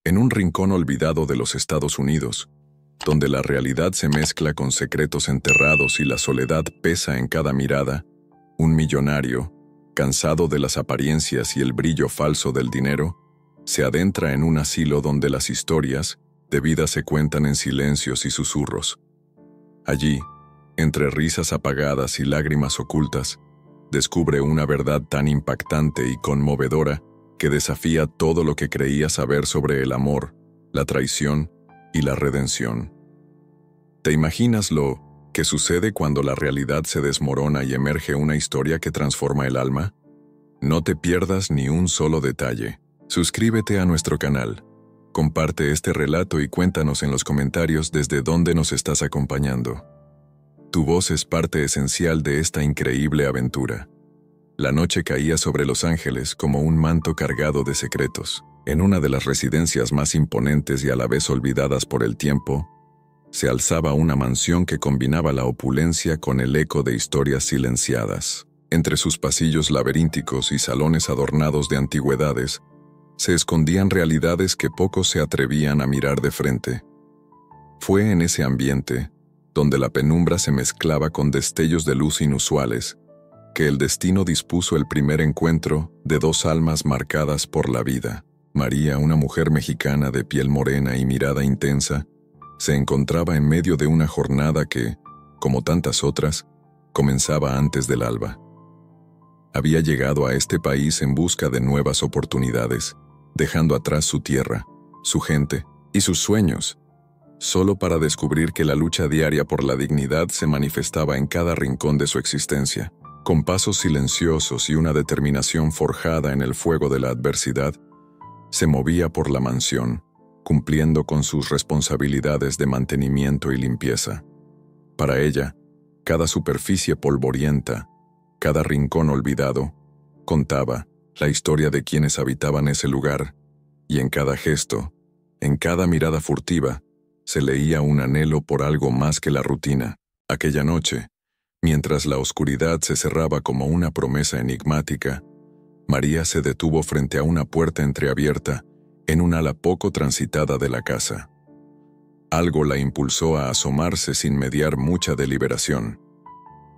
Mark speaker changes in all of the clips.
Speaker 1: En un rincón olvidado de los Estados Unidos, donde la realidad se mezcla con secretos enterrados y la soledad pesa en cada mirada, un millonario, cansado de las apariencias y el brillo falso del dinero, se adentra en un asilo donde las historias de vida se cuentan en silencios y susurros. Allí, entre risas apagadas y lágrimas ocultas, descubre una verdad tan impactante y conmovedora que desafía todo lo que creía saber sobre el amor, la traición y la redención. ¿Te imaginas lo que sucede cuando la realidad se desmorona y emerge una historia que transforma el alma? No te pierdas ni un solo detalle. Suscríbete a nuestro canal. Comparte este relato y cuéntanos en los comentarios desde dónde nos estás acompañando. Tu voz es parte esencial de esta increíble aventura. La noche caía sobre Los Ángeles como un manto cargado de secretos. En una de las residencias más imponentes y a la vez olvidadas por el tiempo, se alzaba una mansión que combinaba la opulencia con el eco de historias silenciadas. Entre sus pasillos laberínticos y salones adornados de antigüedades, se escondían realidades que pocos se atrevían a mirar de frente. Fue en ese ambiente, donde la penumbra se mezclaba con destellos de luz inusuales, que el destino dispuso el primer encuentro de dos almas marcadas por la vida. María, una mujer mexicana de piel morena y mirada intensa, se encontraba en medio de una jornada que, como tantas otras, comenzaba antes del alba. Había llegado a este país en busca de nuevas oportunidades, dejando atrás su tierra, su gente y sus sueños, solo para descubrir que la lucha diaria por la dignidad se manifestaba en cada rincón de su existencia. Con pasos silenciosos y una determinación forjada en el fuego de la adversidad, se movía por la mansión, cumpliendo con sus responsabilidades de mantenimiento y limpieza. Para ella, cada superficie polvorienta, cada rincón olvidado, contaba la historia de quienes habitaban ese lugar, y en cada gesto, en cada mirada furtiva, se leía un anhelo por algo más que la rutina. Aquella noche, mientras la oscuridad se cerraba como una promesa enigmática, María se detuvo frente a una puerta entreabierta en un ala poco transitada de la casa. Algo la impulsó a asomarse sin mediar mucha deliberación.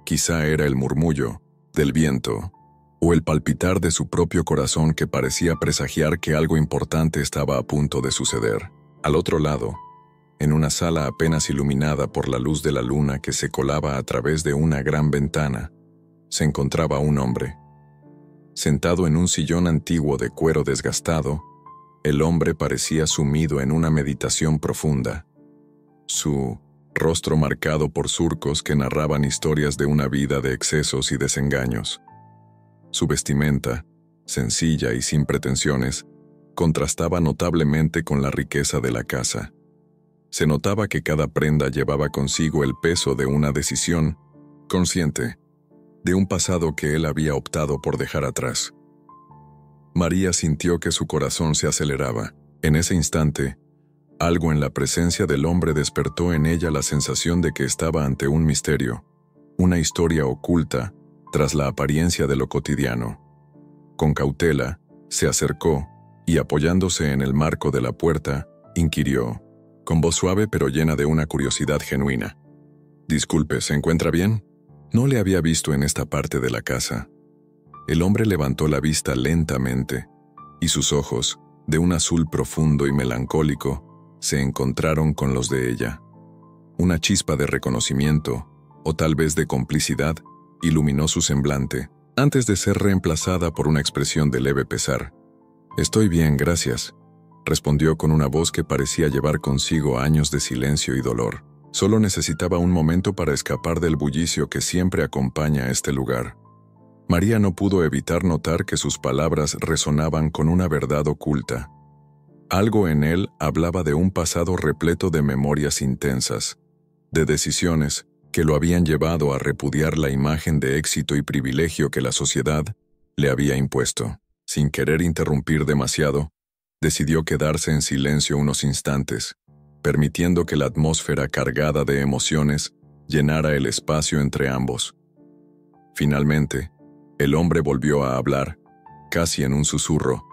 Speaker 1: Quizá era el murmullo del viento o el palpitar de su propio corazón que parecía presagiar que algo importante estaba a punto de suceder. Al otro lado, en una sala apenas iluminada por la luz de la luna que se colaba a través de una gran ventana, se encontraba un hombre. Sentado en un sillón antiguo de cuero desgastado, el hombre parecía sumido en una meditación profunda. Su rostro marcado por surcos que narraban historias de una vida de excesos y desengaños. Su vestimenta, sencilla y sin pretensiones, contrastaba notablemente con la riqueza de la casa. Se notaba que cada prenda llevaba consigo el peso de una decisión consciente, de un pasado que él había optado por dejar atrás. María sintió que su corazón se aceleraba. En ese instante, algo en la presencia del hombre despertó en ella la sensación de que estaba ante un misterio, una historia oculta tras la apariencia de lo cotidiano. Con cautela, se acercó y, apoyándose en el marco de la puerta, inquirió, con voz suave pero llena de una curiosidad genuina: «Disculpe, ¿se encuentra bien? No le había visto en esta parte de la casa». El hombre levantó la vista lentamente, y sus ojos, de un azul profundo y melancólico, se encontraron con los de ella. Una chispa de reconocimiento, o tal vez de complicidad, iluminó su semblante, antes de ser reemplazada por una expresión de leve pesar. «Estoy bien, gracias», respondió con una voz que parecía llevar consigo años de silencio y dolor. Solo necesitaba un momento para escapar del bullicio que siempre acompaña a este lugar. María no pudo evitar notar que sus palabras resonaban con una verdad oculta. Algo en él hablaba de un pasado repleto de memorias intensas, de decisiones que lo habían llevado a repudiar la imagen de éxito y privilegio que la sociedad le había impuesto. Sin querer interrumpir demasiado, decidió quedarse en silencio unos instantes, permitiendo que la atmósfera cargada de emociones llenara el espacio entre ambos. Finalmente, el hombre volvió a hablar, casi en un susurro.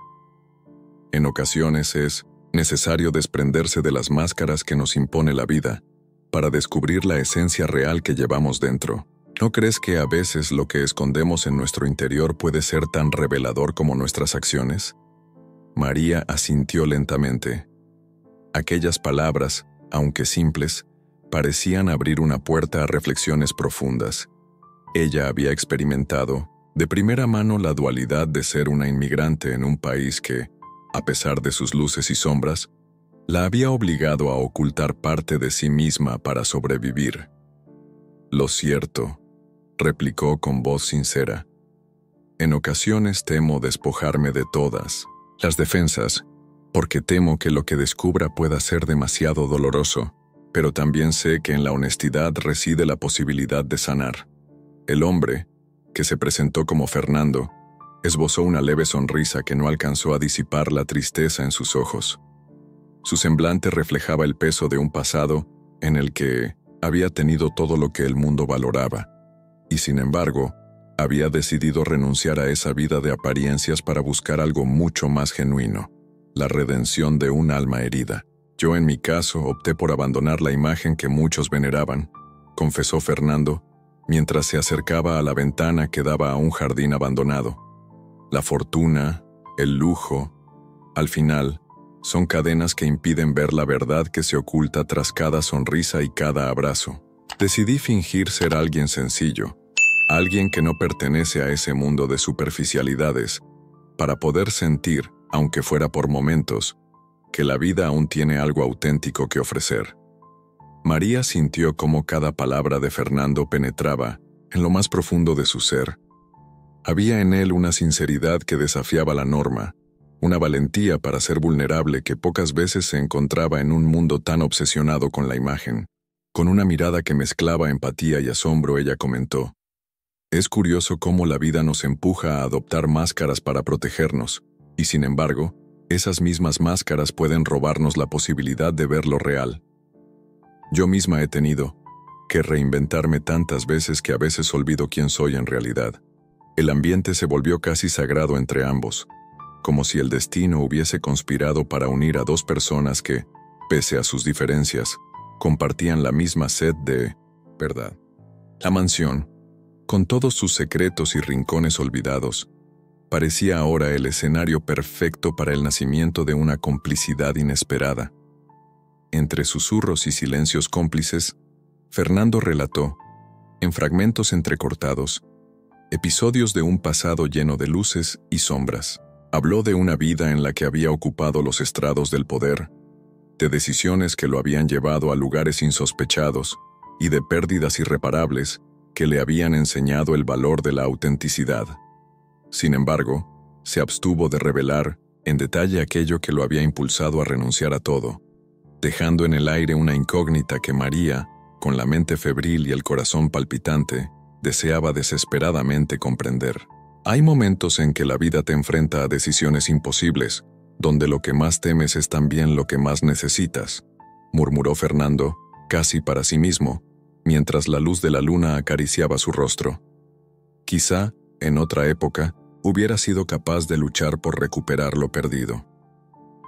Speaker 1: «En ocasiones es Necesario desprenderse de las máscaras que nos impone la vida para descubrir la esencia real que llevamos dentro. ¿No crees que a veces lo que escondemos en nuestro interior puede ser tan revelador como nuestras acciones? María asintió lentamente. Aquellas palabras, aunque simples, parecían abrir una puerta a reflexiones profundas. Ella había experimentado, de primera mano, la dualidad de ser una inmigrante en un país que, a pesar de sus luces y sombras, la había obligado a ocultar parte de sí misma para sobrevivir. «Lo cierto», replicó con voz sincera. «En ocasiones temo despojarme de todas las defensas, porque temo que lo que descubra pueda ser demasiado doloroso, pero también sé que en la honestidad reside la posibilidad de sanar». El hombre, que se presentó como Fernando, esbozó una leve sonrisa que no alcanzó a disipar la tristeza en sus ojos. Su semblante reflejaba el peso de un pasado en el que había tenido todo lo que el mundo valoraba, y sin embargo, había decidido renunciar a esa vida de apariencias para buscar algo mucho más genuino, la redención de un alma herida. «Yo, en mi caso, opté por abandonar la imagen que muchos veneraban», confesó Fernando, mientras se acercaba a la ventana que daba a un jardín abandonado. «La fortuna, el lujo, al final, son cadenas que impiden ver la verdad que se oculta tras cada sonrisa y cada abrazo. Decidí fingir ser alguien sencillo, alguien que no pertenece a ese mundo de superficialidades, para poder sentir, aunque fuera por momentos, que la vida aún tiene algo auténtico que ofrecer». María sintió cómo cada palabra de Fernando penetraba en lo más profundo de su ser. Había en él una sinceridad que desafiaba la norma, una valentía para ser vulnerable que pocas veces se encontraba en un mundo tan obsesionado con la imagen. Con una mirada que mezclaba empatía y asombro, ella comentó: «Es curioso cómo la vida nos empuja a adoptar máscaras para protegernos, y sin embargo, esas mismas máscaras pueden robarnos la posibilidad de ver lo real. Yo misma he tenido que reinventarme tantas veces que a veces olvido quién soy en realidad». El ambiente se volvió casi sagrado entre ambos, como si el destino hubiese conspirado para unir a dos personas que, pese a sus diferencias, compartían la misma sed de verdad. La mansión, con todos sus secretos y rincones olvidados, parecía ahora el escenario perfecto para el nacimiento de una complicidad inesperada. Entre susurros y silencios cómplices, Fernando relató, en fragmentos entrecortados, episodios de un pasado lleno de luces y sombras. Habló de una vida en la que había ocupado los estrados del poder, de decisiones que lo habían llevado a lugares insospechados y de pérdidas irreparables que le habían enseñado el valor de la autenticidad. Sin embargo, se abstuvo de revelar en detalle aquello que lo había impulsado a renunciar a todo, dejando en el aire una incógnita que María, con la mente febril y el corazón palpitante, deseaba desesperadamente comprender. Hay momentos en que la vida te enfrenta a decisiones imposibles, donde lo que más temes es también lo que más necesitas, murmuró Fernando, casi para sí mismo, mientras la luz de la luna acariciaba su rostro. Quizá, en otra época, hubiera sido capaz de luchar por recuperar lo perdido.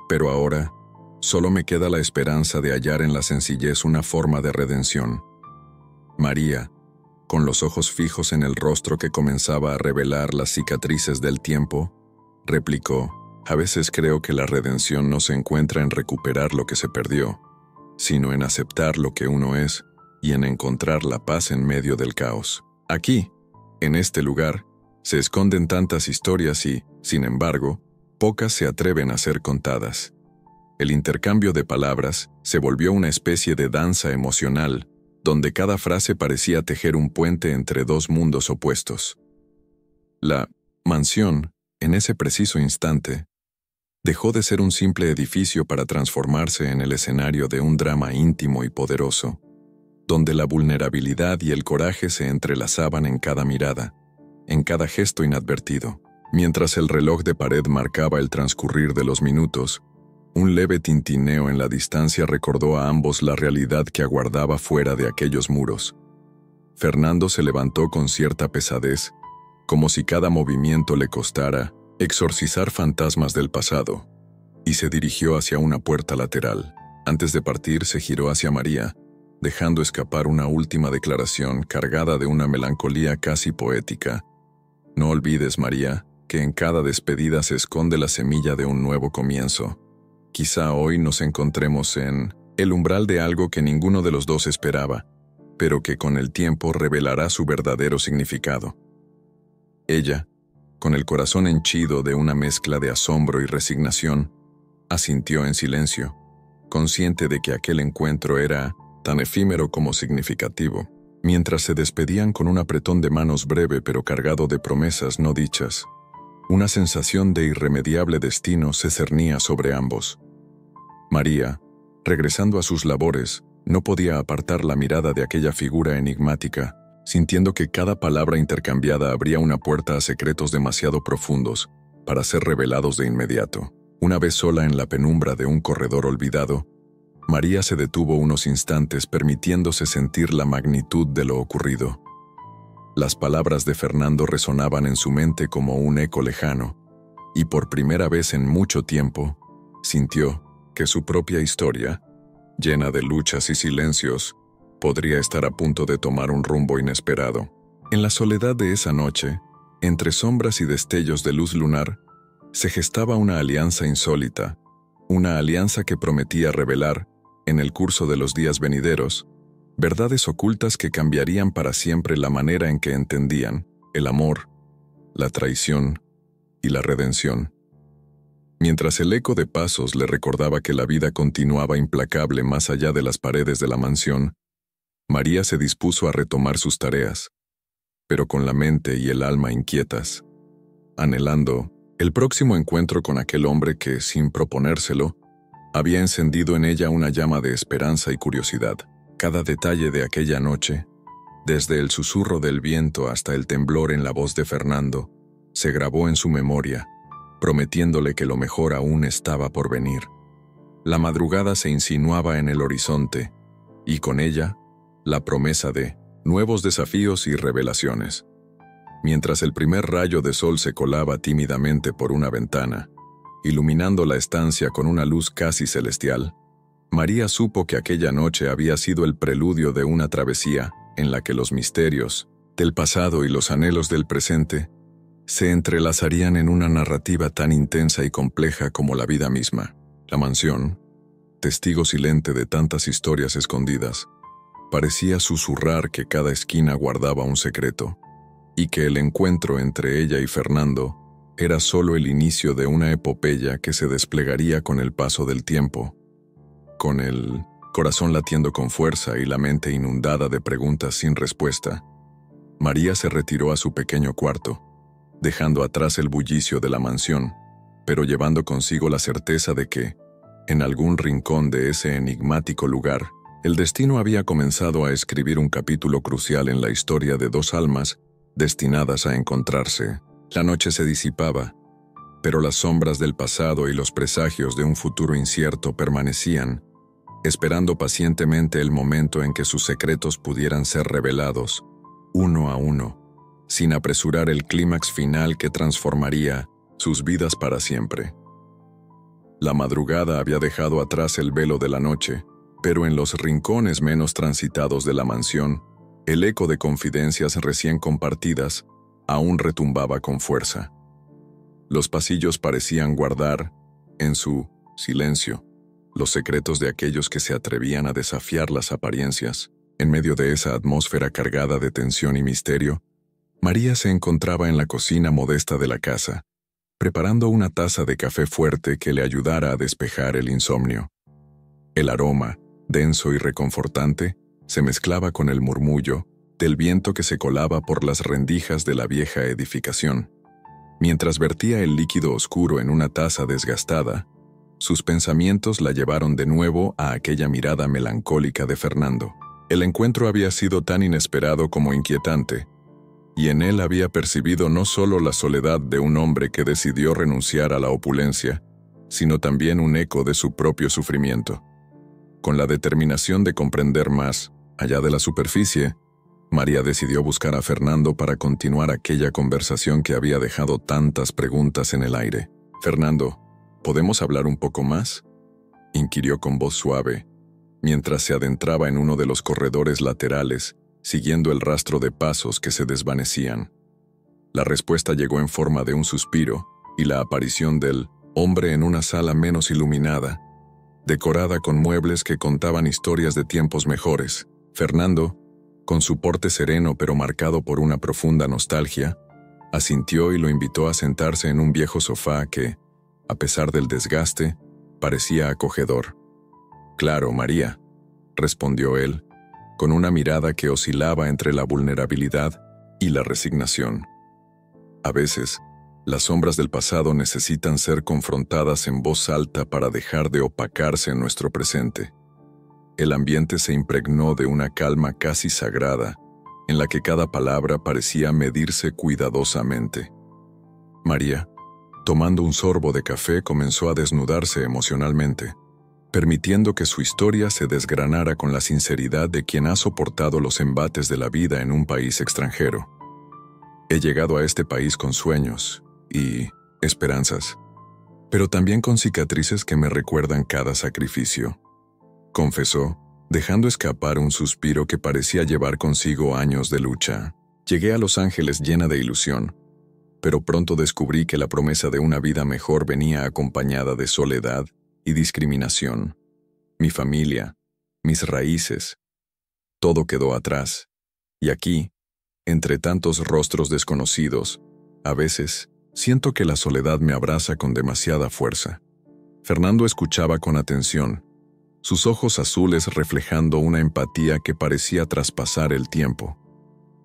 Speaker 1: Pero ahora, solo me queda la esperanza de hallar en la sencillez una forma de redención. María, con los ojos fijos en el rostro que comenzaba a revelar las cicatrices del tiempo, replicó: «A veces creo que la redención no se encuentra en recuperar lo que se perdió, sino en aceptar lo que uno es y en encontrar la paz en medio del caos. Aquí, en este lugar, se esconden tantas historias y, sin embargo, pocas se atreven a ser contadas». El intercambio de palabras se volvió una especie de danza emocional, donde cada frase parecía tejer un puente entre dos mundos opuestos. La mansión, en ese preciso instante, dejó de ser un simple edificio para transformarse en el escenario de un drama íntimo y poderoso, donde la vulnerabilidad y el coraje se entrelazaban en cada mirada, en cada gesto inadvertido. Mientras el reloj de pared marcaba el transcurrir de los minutos, un leve tintineo en la distancia recordó a ambos la realidad que aguardaba fuera de aquellos muros. Fernando se levantó con cierta pesadez, como si cada movimiento le costara exorcizar fantasmas del pasado. y se dirigió hacia una puerta lateral. Antes de partir, se giró hacia María, dejando escapar una última declaración cargada de una melancolía casi poética. No olvides, María, que en cada despedida se esconde la semilla de un nuevo comienzo. Quizá hoy nos encontremos en el umbral de algo que ninguno de los dos esperaba, pero que con el tiempo revelará su verdadero significado. Ella, con el corazón henchido de una mezcla de asombro y resignación, asintió en silencio, consciente de que aquel encuentro era tan efímero como significativo, mientras se despedían con un apretón de manos breve pero cargado de promesas no dichas. Una sensación de irremediable destino se cernía sobre ambos. María, regresando a sus labores, no podía apartar la mirada de aquella figura enigmática, sintiendo que cada palabra intercambiada abría una puerta a secretos demasiado profundos para ser revelados de inmediato. Una vez sola en la penumbra de un corredor olvidado, María se detuvo unos instantes permitiéndose sentir la magnitud de lo ocurrido. Las palabras de Fernando resonaban en su mente como un eco lejano, y por primera vez en mucho tiempo, sintió que su propia historia, llena de luchas y silencios, podría estar a punto de tomar un rumbo inesperado. En la soledad de esa noche, entre sombras y destellos de luz lunar, se gestaba una alianza insólita, una alianza que prometía revelar, en el curso de los días venideros, verdades ocultas que cambiarían para siempre la manera en que entendían el amor, la traición y la redención. Mientras el eco de pasos le recordaba que la vida continuaba implacable más allá de las paredes de la mansión, María se dispuso a retomar sus tareas, pero con la mente y el alma inquietas, anhelando el próximo encuentro con aquel hombre que, sin proponérselo, había encendido en ella una llama de esperanza y curiosidad. Cada detalle de aquella noche, desde el susurro del viento hasta el temblor en la voz de Fernando, se grabó en su memoria, prometiéndole que lo mejor aún estaba por venir. La madrugada se insinuaba en el horizonte, y con ella, la promesa de nuevos desafíos y revelaciones. Mientras el primer rayo de sol se colaba tímidamente por una ventana, iluminando la estancia con una luz casi celestial, María supo que aquella noche había sido el preludio de una travesía en la que los misterios del pasado y los anhelos del presente se entrelazarían en una narrativa tan intensa y compleja como la vida misma. La mansión, testigo silente de tantas historias escondidas, parecía susurrar que cada esquina guardaba un secreto, y que el encuentro entre ella y Fernando era solo el inicio de una epopeya que se desplegaría con el paso del tiempo. Con el corazón latiendo con fuerza y la mente inundada de preguntas sin respuesta, María se retiró a su pequeño cuarto, dejando atrás el bullicio de la mansión, pero llevando consigo la certeza de que, en algún rincón de ese enigmático lugar, el destino había comenzado a escribir un capítulo crucial en la historia de dos almas destinadas a encontrarse. La noche se disipaba, pero las sombras del pasado y los presagios de un futuro incierto permanecían, esperando pacientemente el momento en que sus secretos pudieran ser revelados, uno a uno, sin apresurar el clímax final que transformaría sus vidas para siempre. La madrugada había dejado atrás el velo de la noche, pero en los rincones menos transitados de la mansión, el eco de confidencias recién compartidas aún retumbaba con fuerza. Los pasillos parecían guardar, en su silencio, los secretos de aquellos que se atrevían a desafiar las apariencias. En medio de esa atmósfera cargada de tensión y misterio, María se encontraba en la cocina modesta de la casa, preparando una taza de café fuerte que le ayudara a despejar el insomnio. El aroma, denso y reconfortante, se mezclaba con el murmullo del viento que se colaba por las rendijas de la vieja edificación. Mientras vertía el líquido oscuro en una taza desgastada, sus pensamientos la llevaron de nuevo a aquella mirada melancólica de Fernando. El encuentro había sido tan inesperado como inquietante, y en él había percibido no solo la soledad de un hombre que decidió renunciar a la opulencia, sino también un eco de su propio sufrimiento. Con la determinación de comprender más, allá de la superficie, María decidió buscar a Fernando para continuar aquella conversación que había dejado tantas preguntas en el aire. «Fernando», ¿Podemos hablar un poco más?, inquirió con voz suave, mientras se adentraba en uno de los corredores laterales, siguiendo el rastro de pasos que se desvanecían. La respuesta llegó en forma de un suspiro y la aparición del hombre en una sala menos iluminada, decorada con muebles que contaban historias de tiempos mejores. Fernando, con su porte sereno pero marcado por una profunda nostalgia, asintió y lo invitó a sentarse en un viejo sofá que, a pesar del desgaste, parecía acogedor. «Claro, María», respondió él, con una mirada que oscilaba entre la vulnerabilidad y la resignación. A veces, las sombras del pasado necesitan ser confrontadas en voz alta para dejar de opacarse en nuestro presente. El ambiente se impregnó de una calma casi sagrada, en la que cada palabra parecía medirse cuidadosamente. María, tomando un sorbo de café, comenzó a desnudarse emocionalmente, permitiendo que su historia se desgranara con la sinceridad de quien ha soportado los embates de la vida en un país extranjero. «He llegado a este país con sueños y esperanzas, pero también con cicatrices que me recuerdan cada sacrificio», confesó, dejando escapar un suspiro que parecía llevar consigo años de lucha. «Llegué a Los Ángeles llena de ilusión, pero pronto descubrí que la promesa de una vida mejor venía acompañada de soledad y discriminación. Mi familia, mis raíces, todo quedó atrás. Y aquí, entre tantos rostros desconocidos, a veces siento que la soledad me abraza con demasiada fuerza». Fernando escuchaba con atención, sus ojos azules reflejando una empatía que parecía traspasar el tiempo.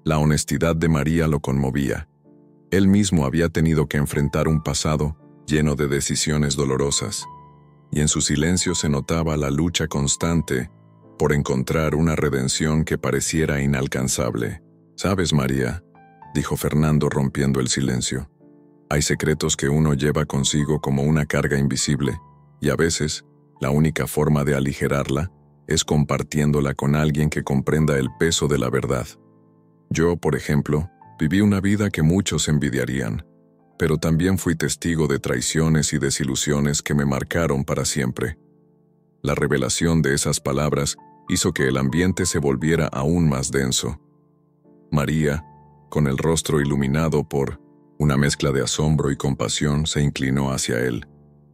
Speaker 1: La honestidad de María lo conmovía. Él mismo había tenido que enfrentar un pasado lleno de decisiones dolorosas, y en su silencio se notaba la lucha constante por encontrar una redención que pareciera inalcanzable. «¿Sabes, María?», dijo Fernando rompiendo el silencio. «Hay secretos que uno lleva consigo como una carga invisible, y a veces la única forma de aligerarla es compartiéndola con alguien que comprenda el peso de la verdad. Yo, por ejemplo, viví una vida que muchos envidiarían, pero también fui testigo de traiciones y desilusiones que me marcaron para siempre». La revelación de esas palabras hizo que el ambiente se volviera aún más denso. María, con el rostro iluminado por una mezcla de asombro y compasión, se inclinó hacia él.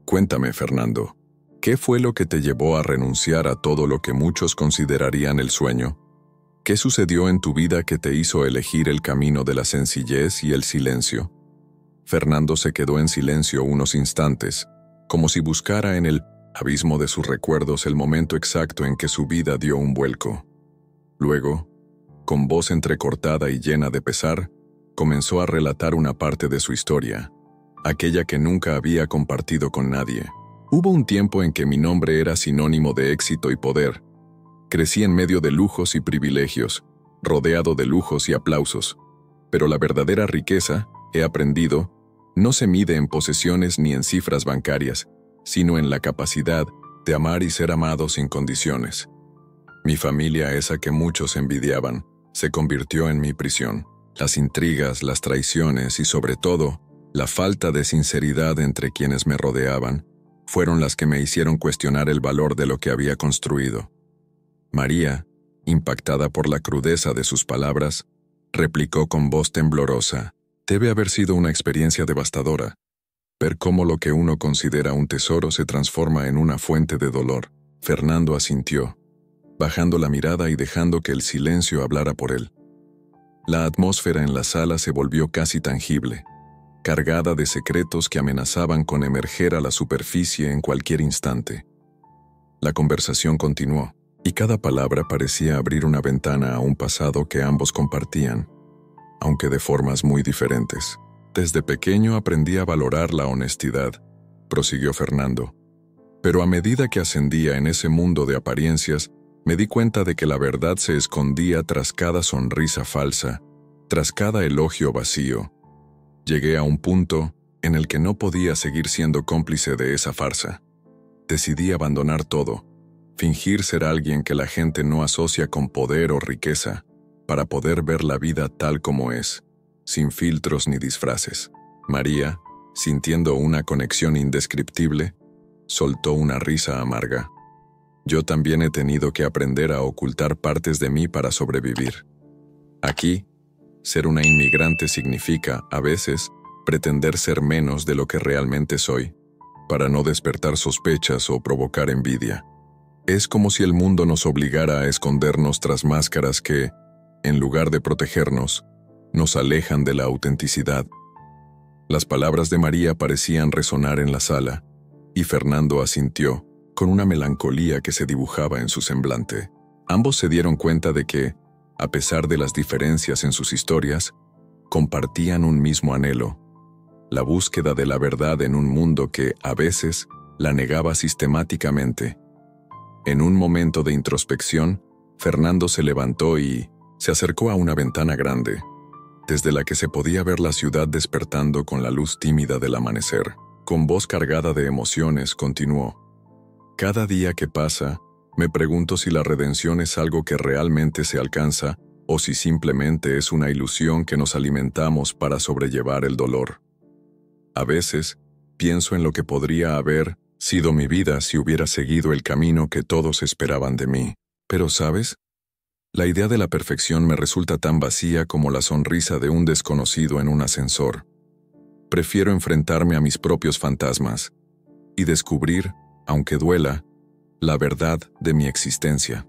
Speaker 1: «Cuéntame, Fernando, ¿qué fue lo que te llevó a renunciar a todo lo que muchos considerarían el sueño? ¿Qué sucedió en tu vida que te hizo elegir el camino de la sencillez y el silencio?» Fernando se quedó en silencio unos instantes, como si buscara en el abismo de sus recuerdos el momento exacto en que su vida dio un vuelco. Luego, con voz entrecortada y llena de pesar, comenzó a relatar una parte de su historia, aquella que nunca había compartido con nadie. «Hubo un tiempo en que mi nombre era sinónimo de éxito y poder. Crecí en medio de lujos y privilegios, rodeado de lujos y aplausos. Pero la verdadera riqueza, he aprendido, no se mide en posesiones ni en cifras bancarias, sino en la capacidad de amar y ser amado sin condiciones. Mi familia, esa que muchos envidiaban, se convirtió en mi prisión. Las intrigas, las traiciones y sobre todo, la falta de sinceridad entre quienes me rodeaban, fueron las que me hicieron cuestionar el valor de lo que había construido». María, impactada por la crudeza de sus palabras, replicó con voz temblorosa: «Debe haber sido una experiencia devastadora, ver cómo lo que uno considera un tesoro se transforma en una fuente de dolor». Fernando asintió, bajando la mirada y dejando que el silencio hablara por él. La atmósfera en la sala se volvió casi tangible, cargada de secretos que amenazaban con emerger a la superficie en cualquier instante. La conversación continuó, y cada palabra parecía abrir una ventana a un pasado que ambos compartían, aunque de formas muy diferentes. «Desde pequeño aprendí a valorar la honestidad», prosiguió Fernando. «Pero a medida que ascendía en ese mundo de apariencias, me di cuenta de que la verdad se escondía tras cada sonrisa falsa, tras cada elogio vacío. Llegué a un punto en el que no podía seguir siendo cómplice de esa farsa. Decidí abandonar todo, fingir ser alguien que la gente no asocia con poder o riqueza, para poder ver la vida tal como es, sin filtros ni disfraces». María, sintiendo una conexión indescriptible, soltó una risa amarga. Yo también he tenido que aprender a ocultar partes de mí para sobrevivir. Aquí, ser una inmigrante significa, a veces, pretender ser menos de lo que realmente soy, para no despertar sospechas o provocar envidia. Es como si el mundo nos obligara a escondernos tras máscaras que, en lugar de protegernos, nos alejan de la autenticidad. Las palabras de María parecían resonar en la sala, y Fernando asintió, con una melancolía que se dibujaba en su semblante. Ambos se dieron cuenta de que, a pesar de las diferencias en sus historias, compartían un mismo anhelo: la búsqueda de la verdad en un mundo que, a veces, la negaba sistemáticamente. En un momento de introspección, Fernando se levantó y se acercó a una ventana grande, desde la que se podía ver la ciudad despertando con la luz tímida del amanecer. Con voz cargada de emociones, continuó: cada día que pasa, me pregunto si la redención es algo que realmente se alcanza o si simplemente es una ilusión que nos alimentamos para sobrellevar el dolor. A veces, pienso en lo que podría haber sido mi vida si hubiera seguido el camino que todos esperaban de mí. Pero, ¿sabes? La idea de la perfección me resulta tan vacía como la sonrisa de un desconocido en un ascensor. Prefiero enfrentarme a mis propios fantasmas y descubrir, aunque duela, la verdad de mi existencia.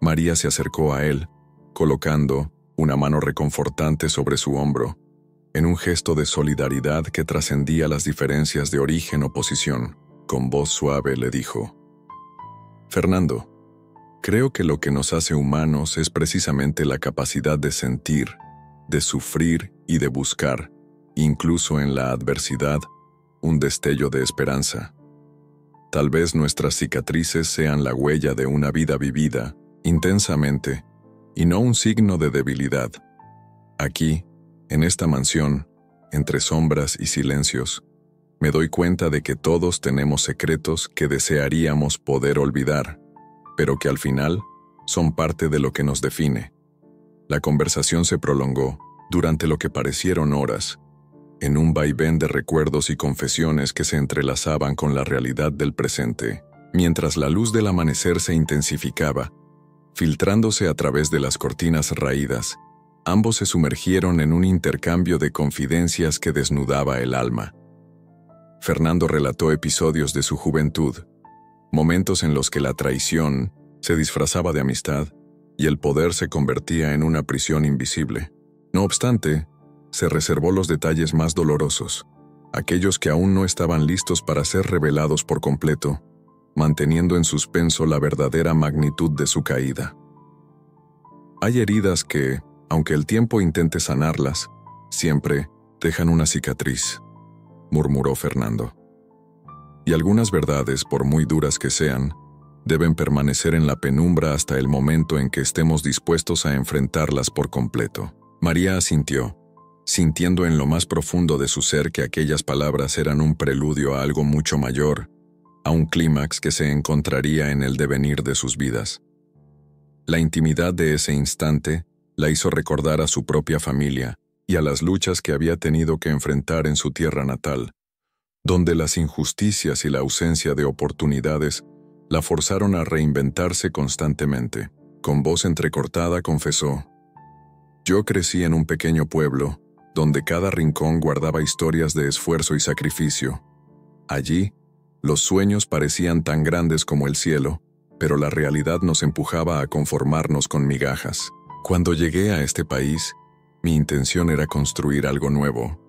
Speaker 1: María se acercó a él, colocando una mano reconfortante sobre su hombro, en un gesto de solidaridad que trascendía las diferencias de origen o posición. Con voz suave le dijo: Fernando, creo que lo que nos hace humanos es precisamente la capacidad de sentir, de sufrir y de buscar, incluso en la adversidad, un destello de esperanza. Tal vez nuestras cicatrices sean la huella de una vida vivida intensamente, y no un signo de debilidad. Aquí, en esta mansión, entre sombras y silencios, me doy cuenta de que todos tenemos secretos que desearíamos poder olvidar, pero que al final son parte de lo que nos define. La conversación se prolongó durante lo que parecieron horas, en un vaivén de recuerdos y confesiones que se entrelazaban con la realidad del presente, mientras la luz del amanecer se intensificaba, filtrándose a través de las cortinas raídas. Ambos se sumergieron en un intercambio de confidencias que desnudaba el alma. Fernando relató episodios de su juventud, momentos en los que la traición se disfrazaba de amistad y el poder se convertía en una prisión invisible. No obstante, se reservó los detalles más dolorosos, aquellos que aún no estaban listos para ser revelados por completo, manteniendo en suspenso la verdadera magnitud de su caída. Hay heridas que, aunque el tiempo intente sanarlas, siempre dejan una cicatriz, murmuró Fernando. Y algunas verdades, por muy duras que sean, deben permanecer en la penumbra hasta el momento en que estemos dispuestos a enfrentarlas por completo. María asintió, sintiendo en lo más profundo de su ser que aquellas palabras eran un preludio a algo mucho mayor, a un clímax que se encontraría en el devenir de sus vidas. La intimidad de ese instante la hizo recordar a su propia familia y a las luchas que había tenido que enfrentar en su tierra natal, donde las injusticias y la ausencia de oportunidades la forzaron a reinventarse constantemente. Con voz entrecortada confesó: yo crecí en un pequeño pueblo, donde cada rincón guardaba historias de esfuerzo y sacrificio. Allí, los sueños parecían tan grandes como el cielo, pero la realidad nos empujaba a conformarnos con migajas. Cuando llegué a este país, mi intención era construir algo nuevo,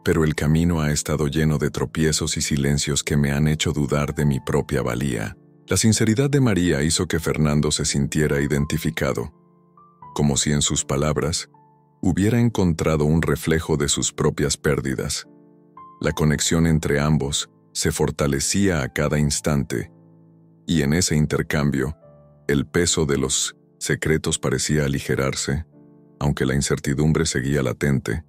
Speaker 1: pero el camino ha estado lleno de tropiezos y silencios que me han hecho dudar de mi propia valía. La sinceridad de María hizo que Fernando se sintiera identificado, como si en sus palabras hubiera encontrado un reflejo de sus propias pérdidas. La conexión entre ambos se fortalecía a cada instante, y en ese intercambio, el peso de los secretos parecía aligerarse, aunque la incertidumbre seguía latente,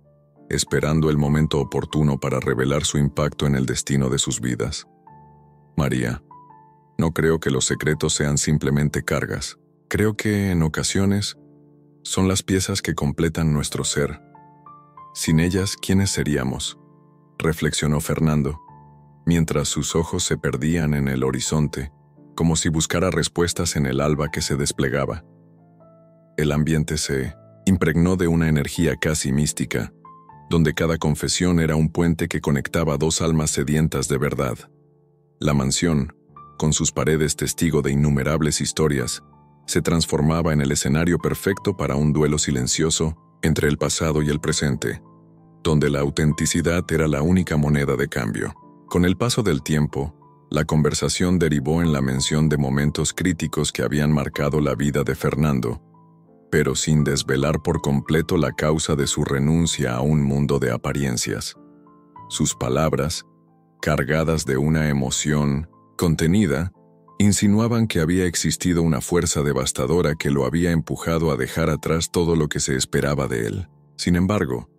Speaker 1: esperando el momento oportuno para revelar su impacto en el destino de sus vidas. María, no creo que los secretos sean simplemente cargas. Creo que, en ocasiones, son las piezas que completan nuestro ser. Sin ellas, ¿quiénes seríamos? reflexionó Fernando, mientras sus ojos se perdían en el horizonte, como si buscara respuestas en el alba que se desplegaba. El ambiente se impregnó de una energía casi mística, donde cada confesión era un puente que conectaba dos almas sedientas de verdad. La mansión, con sus paredes testigo de innumerables historias, se transformaba en el escenario perfecto para un duelo silencioso entre el pasado y el presente, donde la autenticidad era la única moneda de cambio. Con el paso del tiempo, la conversación derivó en la mención de momentos críticos que habían marcado la vida de Fernando, pero sin desvelar por completo la causa de su renuncia a un mundo de apariencias. Sus palabras, cargadas de una emoción contenida, insinuaban que había existido una fuerza devastadora que lo había empujado a dejar atrás todo lo que se esperaba de él. Sin embargo,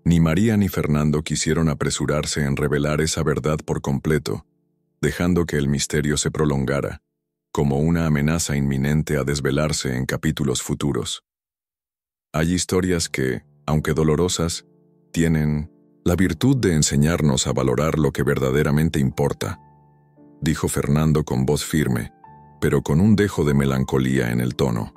Speaker 1: ni María ni Fernando quisieron apresurarse en revelar esa verdad por completo, dejando que el misterio se prolongara, como una amenaza inminente a desvelarse en capítulos futuros. Hay historias que, aunque dolorosas, tienen la virtud de enseñarnos a valorar lo que verdaderamente importa, dijo Fernando con voz firme, pero con un dejo de melancolía en el tono.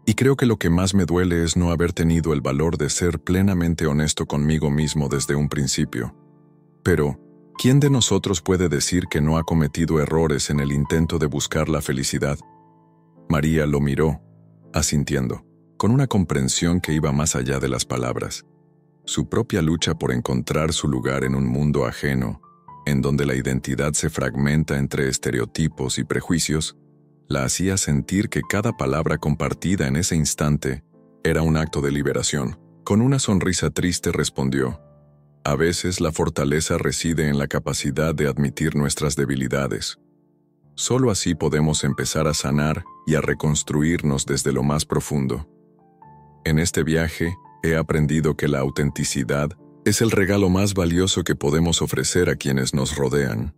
Speaker 1: Y creo que lo que más me duele es no haber tenido el valor de ser plenamente honesto conmigo mismo desde un principio. Pero, ¿quién de nosotros puede decir que no ha cometido errores en el intento de buscar la felicidad? María lo miró, asintiendo, con una comprensión que iba más allá de las palabras. Su propia lucha por encontrar su lugar en un mundo ajeno, en donde la identidad se fragmenta entre estereotipos y prejuicios, la hacía sentir que cada palabra compartida en ese instante era un acto de liberación. Con una sonrisa triste respondió: a veces la fortaleza reside en la capacidad de admitir nuestras debilidades. Solo así podemos empezar a sanar y a reconstruirnos desde lo más profundo. En este viaje, he aprendido que la autenticidad es el regalo más valioso que podemos ofrecer a quienes nos rodean,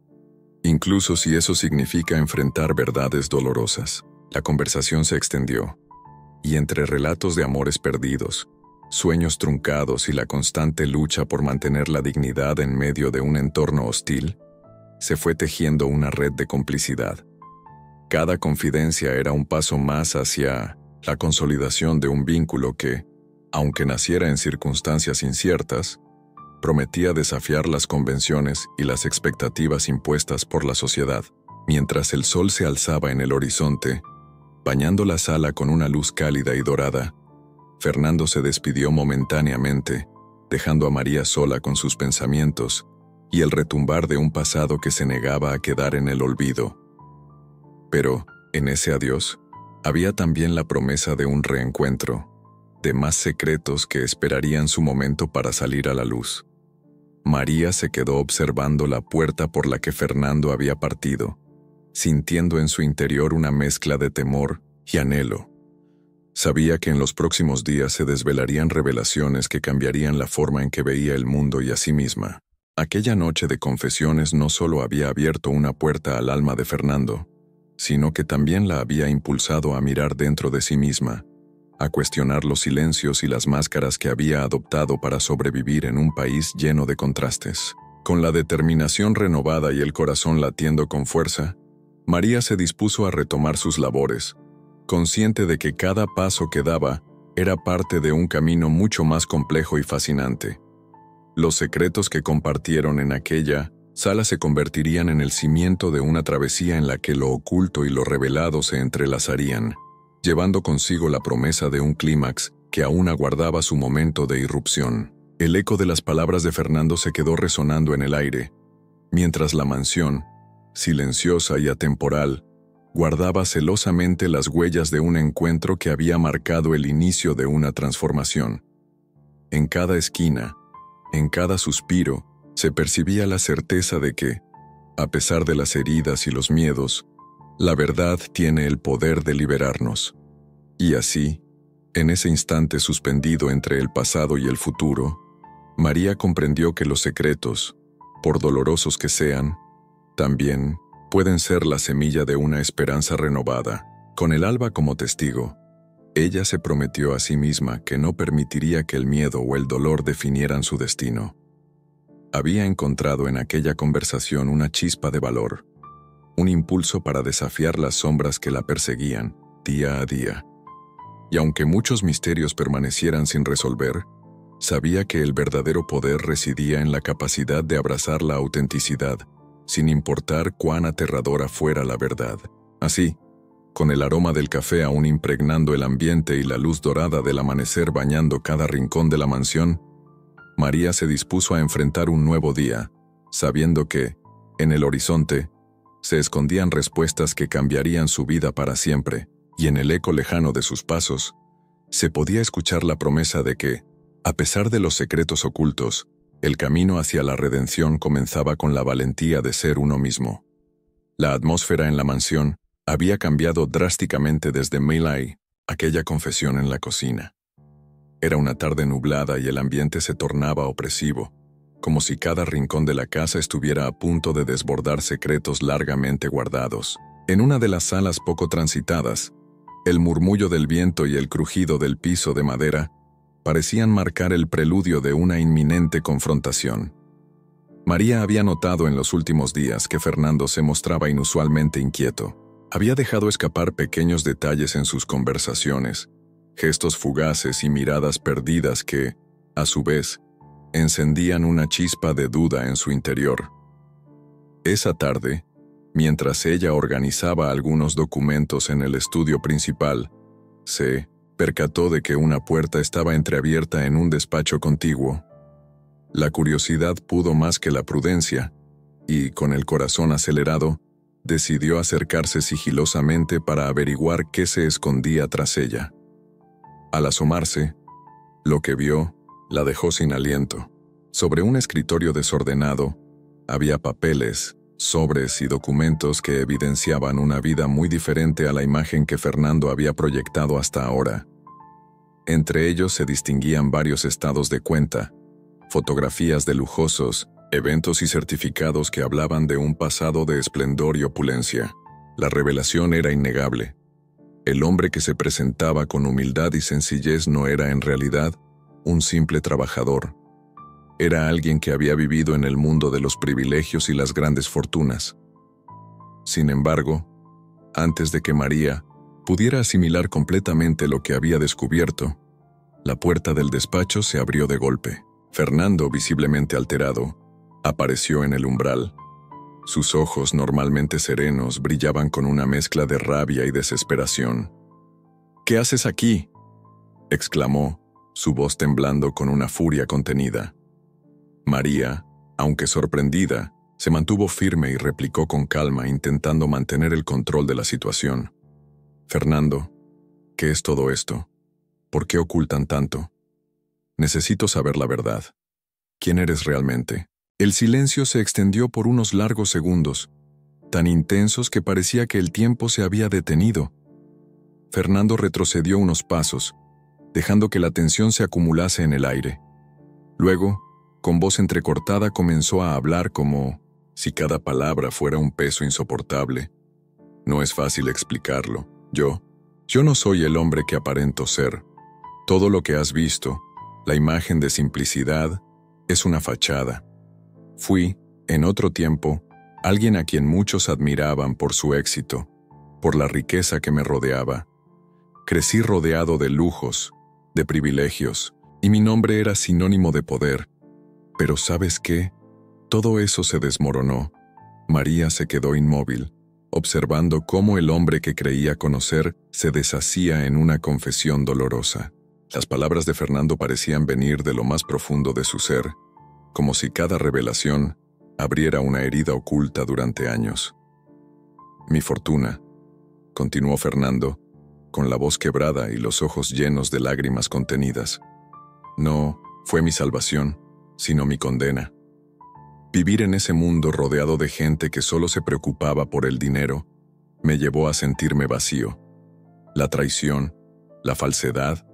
Speaker 1: incluso si eso significa enfrentar verdades dolorosas. La conversación se extendió, y entre relatos de amores perdidos, sueños truncados y la constante lucha por mantener la dignidad en medio de un entorno hostil, se fue tejiendo una red de complicidad. Cada confidencia era un paso más hacia la consolidación de un vínculo que, aunque naciera en circunstancias inciertas, prometía desafiar las convenciones y las expectativas impuestas por la sociedad. Mientras el sol se alzaba en el horizonte, bañando la sala con una luz cálida y dorada, Fernando se despidió momentáneamente, dejando a María sola con sus pensamientos y el retumbar de un pasado que se negaba a quedar en el olvido. Pero, en ese adiós, había también la promesa de un reencuentro, de más secretos que esperarían su momento para salir a la luz. María se quedó observando la puerta por la que Fernando había partido, sintiendo en su interior una mezcla de temor y anhelo. Sabía que en los próximos días se desvelarían revelaciones que cambiarían la forma en que veía el mundo y a sí misma. Aquella noche de confesiones no solo había abierto una puerta al alma de Fernando, sino que también la había impulsado a mirar dentro de sí misma, a cuestionar los silencios y las máscaras que había adoptado para sobrevivir en un país lleno de contrastes. Con la determinación renovada y el corazón latiendo con fuerza, María se dispuso a retomar sus labores, consciente de que cada paso que daba era parte de un camino mucho más complejo y fascinante. Los secretos que compartieron en aquella sala se convertirían en el cimiento de una travesía en la que lo oculto y lo revelado se entrelazarían, llevando consigo la promesa de un clímax que aún aguardaba su momento de irrupción. El eco de las palabras de Fernando se quedó resonando en el aire, mientras la mansión, silenciosa y atemporal, guardaba celosamente las huellas de un encuentro que había marcado el inicio de una transformación. En cada esquina, en cada suspiro, se percibía la certeza de que, a pesar de las heridas y los miedos, la verdad tiene el poder de liberarnos. Y así, en ese instante suspendido entre el pasado y el futuro, María comprendió que los secretos, por dolorosos que sean, también pueden ser la semilla de una esperanza renovada. Con el alba como testigo, ella se prometió a sí misma que no permitiría que el miedo o el dolor definieran su destino. Había encontrado en aquella conversación una chispa de valor, un impulso para desafiar las sombras que la perseguían día a día. Y aunque muchos misterios permanecieran sin resolver, sabía que el verdadero poder residía en la capacidad de abrazar la autenticidad, sin importar cuán aterradora fuera la verdad. Así, con el aroma del café aún impregnando el ambiente y la luz dorada del amanecer bañando cada rincón de la mansión, María se dispuso a enfrentar un nuevo día, sabiendo que, en el horizonte, se escondían respuestas que cambiarían su vida para siempre, y en el eco lejano de sus pasos, se podía escuchar la promesa de que, a pesar de los secretos ocultos, el camino hacia la redención comenzaba con la valentía de ser uno mismo. La atmósfera en la mansión había cambiado drásticamente desde Melee, aquella confesión en la cocina. Era una tarde nublada y el ambiente se tornaba opresivo, como si cada rincón de la casa estuviera a punto de desbordar secretos largamente guardados. En una de las salas poco transitadas, el murmullo del viento y el crujido del piso de madera parecían marcar el preludio de una inminente confrontación. María había notado en los últimos días que Fernando se mostraba inusualmente inquieto. Había dejado escapar pequeños detalles en sus conversaciones, gestos fugaces y miradas perdidas que, a su vez, encendían una chispa de duda en su interior. Esa tarde, mientras ella organizaba algunos documentos en el estudio principal, se percató de que una puerta estaba entreabierta en un despacho contiguo. La curiosidad pudo más que la prudencia, y, con el corazón acelerado, decidió acercarse sigilosamente para averiguar qué se escondía tras ella. Al asomarse, lo que vio la dejó sin aliento. Sobre un escritorio desordenado, había papeles, sobres y documentos que evidenciaban una vida muy diferente a la imagen que Fernando había proyectado hasta ahora. Entre ellos se distinguían varios estados de cuenta, fotografías de lujosos, eventos y certificados que hablaban de un pasado de esplendor y opulencia. La revelación era innegable. El hombre que se presentaba con humildad y sencillez no era en realidad un simple trabajador. Era alguien que había vivido en el mundo de los privilegios y las grandes fortunas. Sin embargo, antes de que María pudiera asimilar completamente lo que había descubierto, la puerta del despacho se abrió de golpe. Fernando, visiblemente alterado, apareció en el umbral. Sus ojos, normalmente serenos, brillaban con una mezcla de rabia y desesperación. «¿Qué haces aquí?», exclamó, su voz temblando con una furia contenida. María, aunque sorprendida, se mantuvo firme y replicó con calma, intentando mantener el control de la situación. «Fernando, ¿qué es todo esto? ¿Por qué ocultan tanto? Necesito saber la verdad. ¿Quién eres realmente?». El silencio se extendió por unos largos segundos, tan intensos que parecía que el tiempo se había detenido. Fernando retrocedió unos pasos, dejando que la tensión se acumulase en el aire. Luego, con voz entrecortada, comenzó a hablar como si cada palabra fuera un peso insoportable. «No es fácil explicarlo. Yo no soy el hombre que aparento ser. Todo lo que has visto, la imagen de simplicidad, es una fachada. Fui, en otro tiempo, alguien a quien muchos admiraban por su éxito, por la riqueza que me rodeaba. Crecí rodeado de lujos, de privilegios, y mi nombre era sinónimo de poder. Pero ¿sabes qué? Todo eso se desmoronó». María se quedó inmóvil, observando cómo el hombre que creía conocer se deshacía en una confesión dolorosa. Las palabras de Fernando parecían venir de lo más profundo de su ser, como si cada revelación abriera una herida oculta durante años. «Mi fortuna», continuó Fernando, con la voz quebrada y los ojos llenos de lágrimas contenidas, «no fue mi salvación, sino mi condena. Vivir en ese mundo rodeado de gente que solo se preocupaba por el dinero me llevó a sentirme vacío. La traición, la falsedad,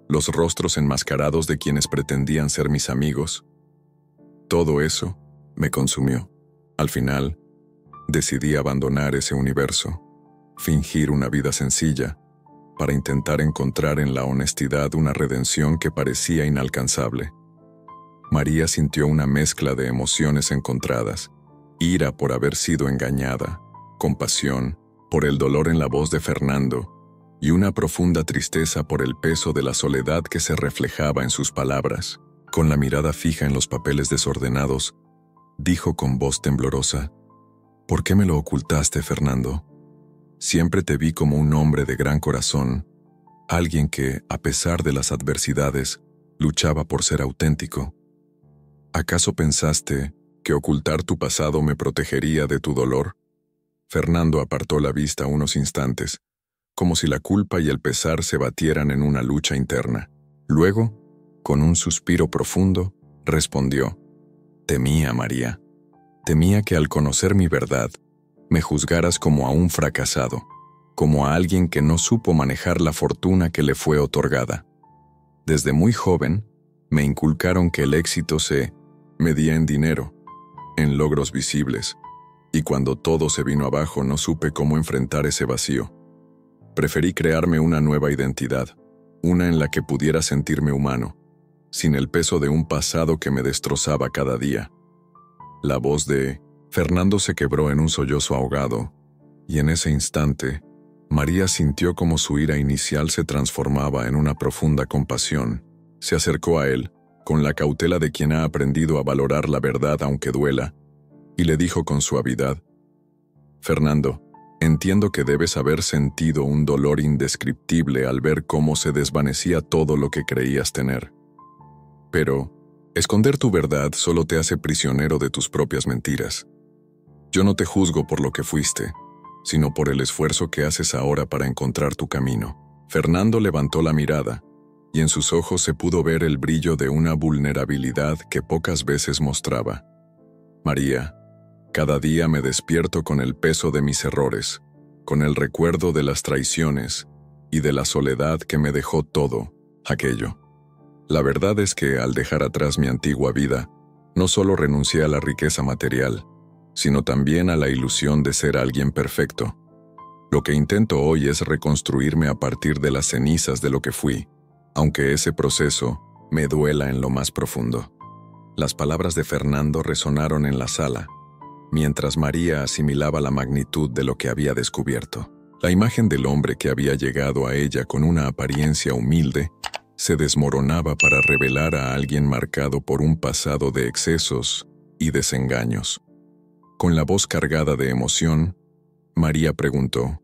Speaker 1: los rostros enmascarados de quienes pretendían ser mis amigos, todo eso me consumió. Al final, decidí abandonar ese universo, fingir una vida sencilla, para intentar encontrar en la honestidad una redención que parecía inalcanzable». María sintió una mezcla de emociones encontradas: ira por haber sido engañada, compasión por el dolor en la voz de Fernando y una profunda tristeza por el peso de la soledad que se reflejaba en sus palabras. Con la mirada fija en los papeles desordenados, dijo con voz temblorosa: ¿Por qué me lo ocultaste, Fernando? Siempre te vi como un hombre de gran corazón, alguien que, a pesar de las adversidades, luchaba por ser auténtico. ¿Acaso pensaste que ocultar tu pasado me protegería de tu dolor? Fernando apartó la vista unos instantes, como si la culpa y el pesar se batieran en una lucha interna. Luego, con un suspiro profundo, respondió: Temía, María. Temía que al conocer mi verdad, me juzgaras como a un fracasado, como a alguien que no supo manejar la fortuna que le fue otorgada. Desde muy joven, me inculcaron que el éxito se medía en dinero, en logros visibles, y cuando todo se vino abajo no supe cómo enfrentar ese vacío. Preferí crearme una nueva identidad, una en la que pudiera sentirme humano, sin el peso de un pasado que me destrozaba cada día. La voz de Fernando se quebró en un sollozo ahogado, y en ese instante, María sintió como su ira inicial se transformaba en una profunda compasión. Se acercó a él, con la cautela de quien ha aprendido a valorar la verdad aunque duela, y le dijo con suavidad: Fernando, entiendo que debes haber sentido un dolor indescriptible al ver cómo se desvanecía todo lo que creías tener. Pero esconder tu verdad solo te hace prisionero de tus propias mentiras. Yo no te juzgo por lo que fuiste, sino por el esfuerzo que haces ahora para encontrar tu camino. Fernando levantó la mirada, y en sus ojos se pudo ver el brillo de una vulnerabilidad que pocas veces mostraba. María, cada día me despierto con el peso de mis errores, con el recuerdo de las traiciones y de la soledad que me dejó todo aquello. La verdad es que al dejar atrás mi antigua vida, no solo renuncié a la riqueza material, sino también a la ilusión de ser alguien perfecto. Lo que intento hoy es reconstruirme a partir de las cenizas de lo que fui, aunque ese proceso me duela en lo más profundo. Las palabras de Fernando resonaron en la sala, mientras María asimilaba la magnitud de lo que había descubierto. La imagen del hombre que había llegado a ella con una apariencia humilde se desmoronaba para revelar a alguien marcado por un pasado de excesos y desengaños. Con la voz cargada de emoción, María preguntó: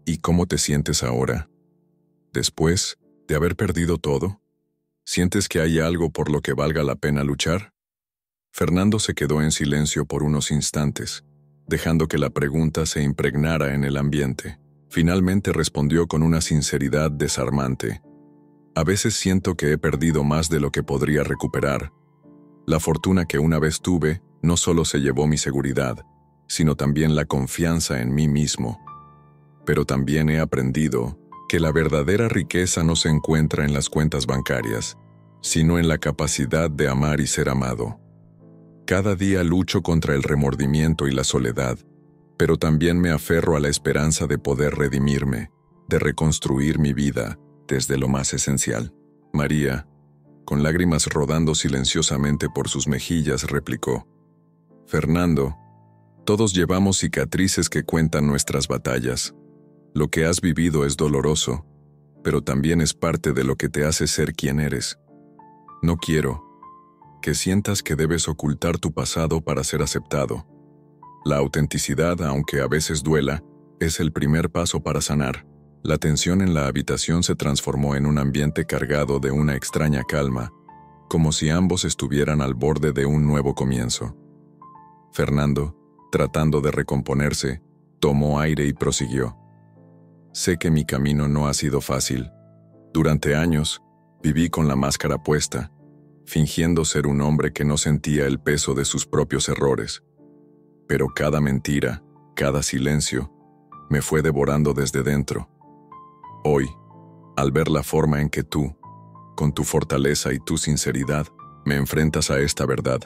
Speaker 1: ¿Y cómo te sientes ahora? Después de haber perdido todo, ¿sientes que hay algo por lo que valga la pena luchar? Fernando se quedó en silencio por unos instantes, dejando que la pregunta se impregnara en el ambiente. Finalmente respondió con una sinceridad desarmante: A veces siento que he perdido más de lo que podría recuperar. La fortuna que una vez tuve no solo se llevó mi seguridad, sino también la confianza en mí mismo. Pero también he aprendido que la verdadera riqueza no se encuentra en las cuentas bancarias, sino en la capacidad de amar y ser amado. Cada día lucho contra el remordimiento y la soledad, pero también me aferro a la esperanza de poder redimirme, de reconstruir mi vida desde lo más esencial. María, con lágrimas rodando silenciosamente por sus mejillas, replicó: Fernando, todos llevamos cicatrices que cuentan nuestras batallas. Lo que has vivido es doloroso, pero también es parte de lo que te hace ser quien eres. No quiero que sientas que debes ocultar tu pasado para ser aceptado. La autenticidad, aunque a veces duela, es el primer paso para sanar. La tensión en la habitación se transformó en un ambiente cargado de una extraña calma, como si ambos estuvieran al borde de un nuevo comienzo. Fernando, tratando de recomponerse, tomó aire y prosiguió: Sé que mi camino no ha sido fácil. Durante años, viví con la máscara puesta, fingiendo ser un hombre que no sentía el peso de sus propios errores. Pero cada mentira, cada silencio, me fue devorando desde dentro. Hoy, al ver la forma en que tú, con tu fortaleza y tu sinceridad, me enfrentas a esta verdad,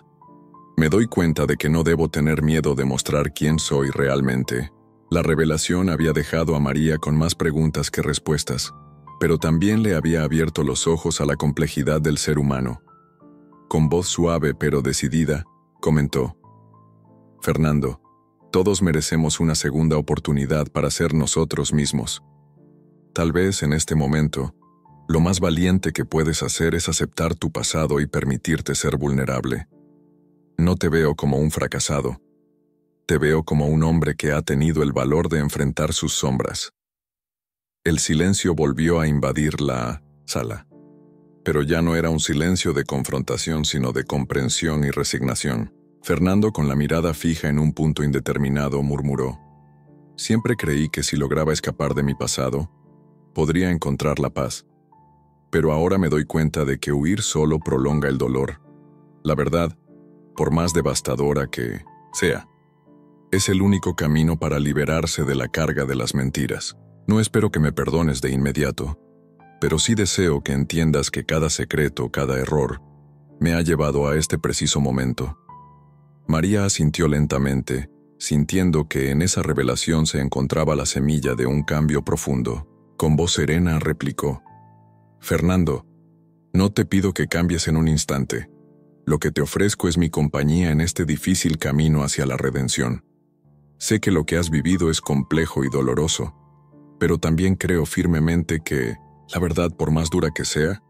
Speaker 1: me doy cuenta de que no debo tener miedo de mostrar quién soy realmente. La revelación había dejado a María con más preguntas que respuestas, pero también le había abierto los ojos a la complejidad del ser humano. Con voz suave pero decidida, comentó: «Fernando, todos merecemos una segunda oportunidad para ser nosotros mismos. Tal vez en este momento, lo más valiente que puedes hacer es aceptar tu pasado y permitirte ser vulnerable. No te veo como un fracasado. Te veo como un hombre que ha tenido el valor de enfrentar sus sombras». El silencio volvió a invadir la sala. Pero ya no era un silencio de confrontación, sino de comprensión y resignación. Fernando, con la mirada fija en un punto indeterminado, murmuró: «Siempre creí que si lograba escapar de mi pasado, podría encontrar la paz. Pero ahora me doy cuenta de que huir solo prolonga el dolor. La verdad, por más devastadora que sea, es el único camino para liberarse de la carga de las mentiras. No espero que me perdones de inmediato, pero sí deseo que entiendas que cada secreto, cada error, me ha llevado a este preciso momento». María asintió lentamente, sintiendo que en esa revelación se encontraba la semilla de un cambio profundo. Con voz serena replicó: «Fernando, no te pido que cambies en un instante. Lo que te ofrezco es mi compañía en este difícil camino hacia la redención. Sé que lo que has vivido es complejo y doloroso, pero también creo firmemente que, la verdad, por más dura que sea,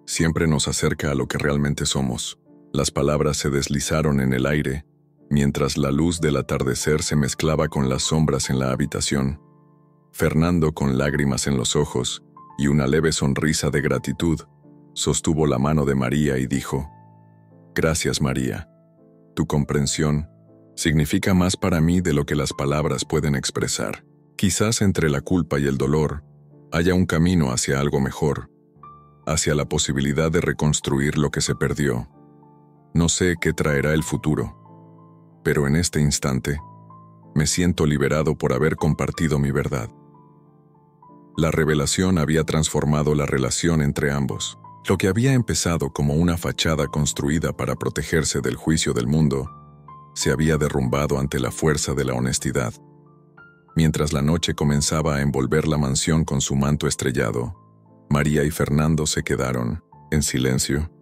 Speaker 1: siempre nos acerca a lo que realmente somos». Las palabras se deslizaron en el aire, mientras la luz del atardecer se mezclaba con las sombras en la habitación. Fernando, con lágrimas en los ojos y una leve sonrisa de gratitud, sostuvo la mano de María y dijo: «Gracias, María. Tu comprensión significa más para mí de lo que las palabras pueden expresar. Quizás entre la culpa y el dolor haya un camino hacia algo mejor, hacia la posibilidad de reconstruir lo que se perdió. No sé qué traerá el futuro, pero en este instante me siento liberado por haber compartido mi verdad». La revelación había transformado la relación entre ambos. Lo que había empezado como una fachada construida para protegerse del juicio del mundo, se había derrumbado ante la fuerza de la honestidad. Mientras la noche comenzaba a envolver la mansión con su manto estrellado, María y Fernando se quedaron, en silencio,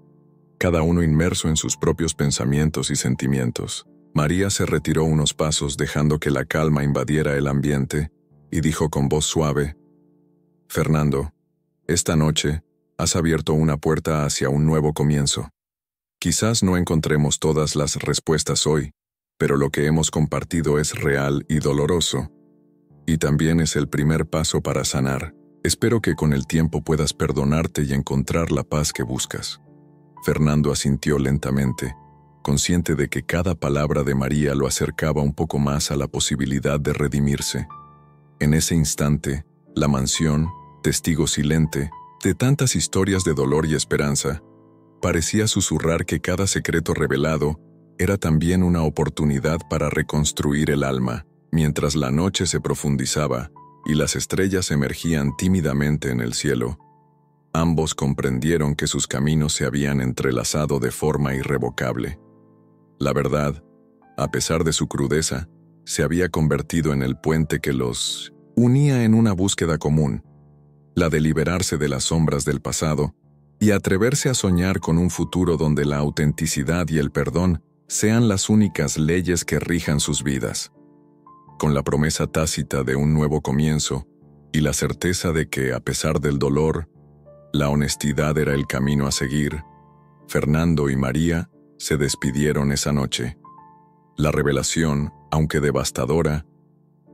Speaker 1: cada uno inmerso en sus propios pensamientos y sentimientos. María se retiró unos pasos dejando que la calma invadiera el ambiente y dijo con voz suave: «Fernando, esta noche has abierto una puerta hacia un nuevo comienzo. Quizás no encontremos todas las respuestas hoy, pero lo que hemos compartido es real y doloroso, y también es el primer paso para sanar. Espero que con el tiempo puedas perdonarte y encontrar la paz que buscas». Fernando asintió lentamente, consciente de que cada palabra de María lo acercaba un poco más a la posibilidad de redimirse. En ese instante, la mansión, testigo silente de tantas historias de dolor y esperanza, parecía susurrar que cada secreto revelado era también una oportunidad para reconstruir el alma. Mientras la noche se profundizaba y las estrellas emergían tímidamente en el cielo, ambos comprendieron que sus caminos se habían entrelazado de forma irrevocable. La verdad, a pesar de su crudeza, se había convertido en el puente que los unía en una búsqueda común, la de liberarse de las sombras del pasado y atreverse a soñar con un futuro donde la autenticidad y el perdón sean las únicas leyes que rijan sus vidas. Con la promesa tácita de un nuevo comienzo y la certeza de que, a pesar del dolor, la honestidad era el camino a seguir, Fernando y María se despidieron esa noche. La revelación, aunque devastadora,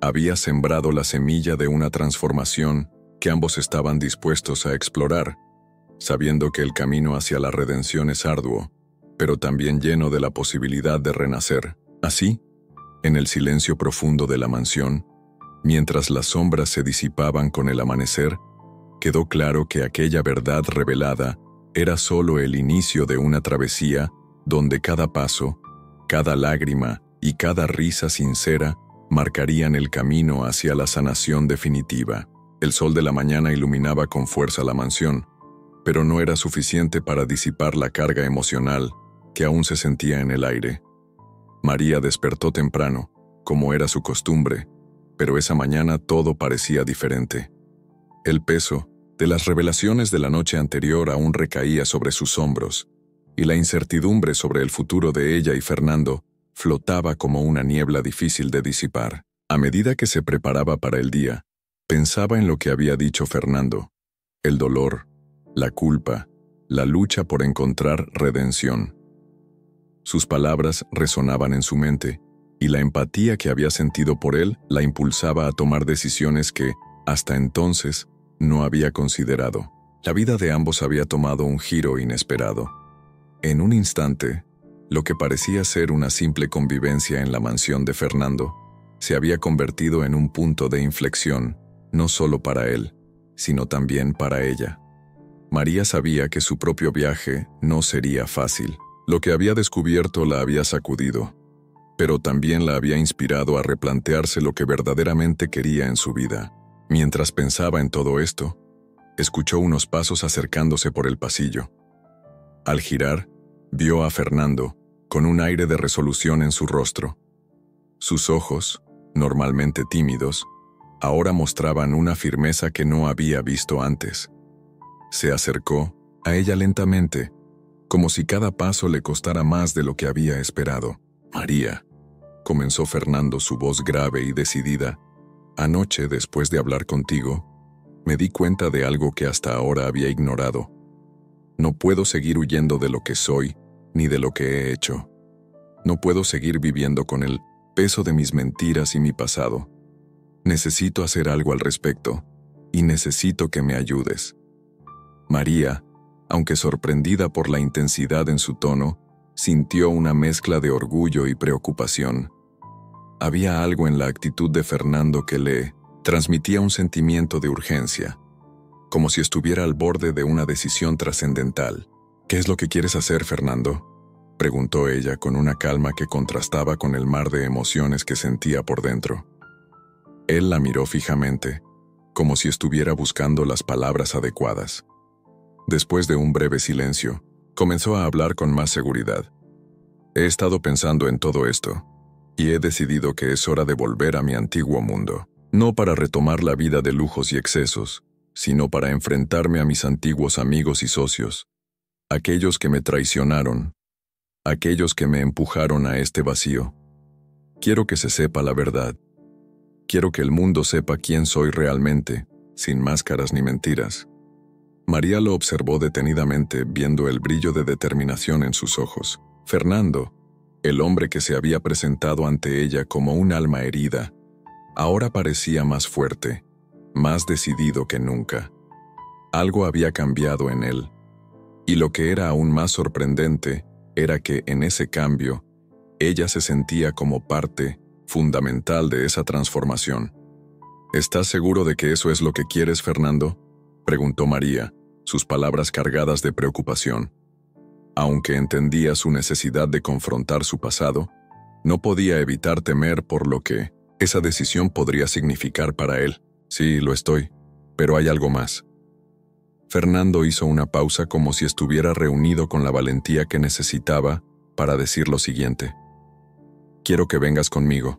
Speaker 1: había sembrado la semilla de una transformación que ambos estaban dispuestos a explorar, sabiendo que el camino hacia la redención es arduo, pero también lleno de la posibilidad de renacer. Así, en el silencio profundo de la mansión, mientras las sombras se disipaban con el amanecer, quedó claro que aquella verdad revelada era solo el inicio de una travesía donde cada paso, cada lágrima y cada risa sincera marcarían el camino hacia la sanación definitiva. El sol de la mañana iluminaba con fuerza la mansión, pero no era suficiente para disipar la carga emocional que aún se sentía en el aire. María despertó temprano, como era su costumbre, pero esa mañana todo parecía diferente. El peso de las revelaciones de la noche anterior aún recaía sobre sus hombros, y la incertidumbre sobre el futuro de ella y Fernando flotaba como una niebla difícil de disipar. A medida que se preparaba para el día, pensaba en lo que había dicho Fernando: el dolor, la culpa, la lucha por encontrar redención. Sus palabras resonaban en su mente, y la empatía que había sentido por él la impulsaba a tomar decisiones que, hasta entonces, no había considerado. La vida de ambos había tomado un giro inesperado. En un instante, lo que parecía ser una simple convivencia en la mansión de Fernando se había convertido en un punto de inflexión, no solo para él, sino también para ella. María sabía que su propio viaje no sería fácil. Lo que había descubierto la había sacudido, pero también la había inspirado a replantearse lo que verdaderamente quería en su vida. Mientras pensaba en todo esto, escuchó unos pasos acercándose por el pasillo. Al girar, vio a Fernando, con un aire de resolución en su rostro. Sus ojos, normalmente tímidos, ahora mostraban una firmeza que no había visto antes. Se acercó a ella lentamente, como si cada paso le costara más de lo que había esperado. «María», comenzó Fernando, su voz grave y decidida, «anoche, después de hablar contigo, me di cuenta de algo que hasta ahora había ignorado. No puedo seguir huyendo de lo que soy, ni de lo que he hecho. No puedo seguir viviendo con el peso de mis mentiras y mi pasado. Necesito hacer algo al respecto, y necesito que me ayudes». María, aunque sorprendida por la intensidad en su tono, sintió una mezcla de orgullo y preocupación. Había algo en la actitud de Fernando que le transmitía un sentimiento de urgencia, como si estuviera al borde de una decisión trascendental. «¿Qué es lo que quieres hacer, Fernando?», preguntó ella con una calma que contrastaba con el mar de emociones que sentía por dentro. Él la miró fijamente, como si estuviera buscando las palabras adecuadas. Después de un breve silencio, comenzó a hablar con más seguridad. «He estado pensando en todo esto, y he decidido que es hora de volver a mi antiguo mundo. No para retomar la vida de lujos y excesos, sino para enfrentarme a mis antiguos amigos y socios, aquellos que me traicionaron, aquellos que me empujaron a este vacío. Quiero que se sepa la verdad. Quiero que el mundo sepa quién soy realmente, sin máscaras ni mentiras». María lo observó detenidamente, viendo el brillo de determinación en sus ojos. Fernando, el hombre que se había presentado ante ella como un alma herida, ahora parecía más fuerte, más decidido que nunca. Algo había cambiado en él, y lo que era aún más sorprendente era que en ese cambio, ella se sentía como parte fundamental de esa transformación. «¿Estás seguro de que eso es lo que quieres, Fernando?», preguntó María, sus palabras cargadas de preocupación. Aunque entendía su necesidad de confrontar su pasado, no podía evitar temer por lo que esa decisión podría significar para él. «Sí, lo estoy, pero hay algo más». Fernando hizo una pausa como si estuviera reunido con la valentía que necesitaba para decir lo siguiente: «Quiero que vengas conmigo.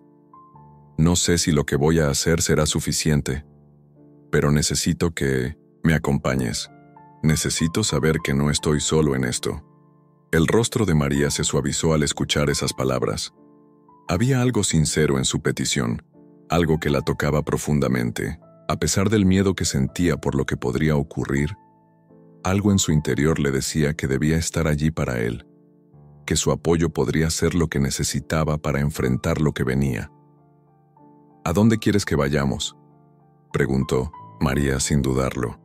Speaker 1: No sé si lo que voy a hacer será suficiente, pero necesito que me acompañes. Necesito saber que no estoy solo en esto». El rostro de María se suavizó al escuchar esas palabras. Había algo sincero en su petición, algo que la tocaba profundamente. A pesar del miedo que sentía por lo que podría ocurrir, algo en su interior le decía que debía estar allí para él, que su apoyo podría ser lo que necesitaba para enfrentar lo que venía. «¿A dónde quieres que vayamos?», preguntó María sin dudarlo.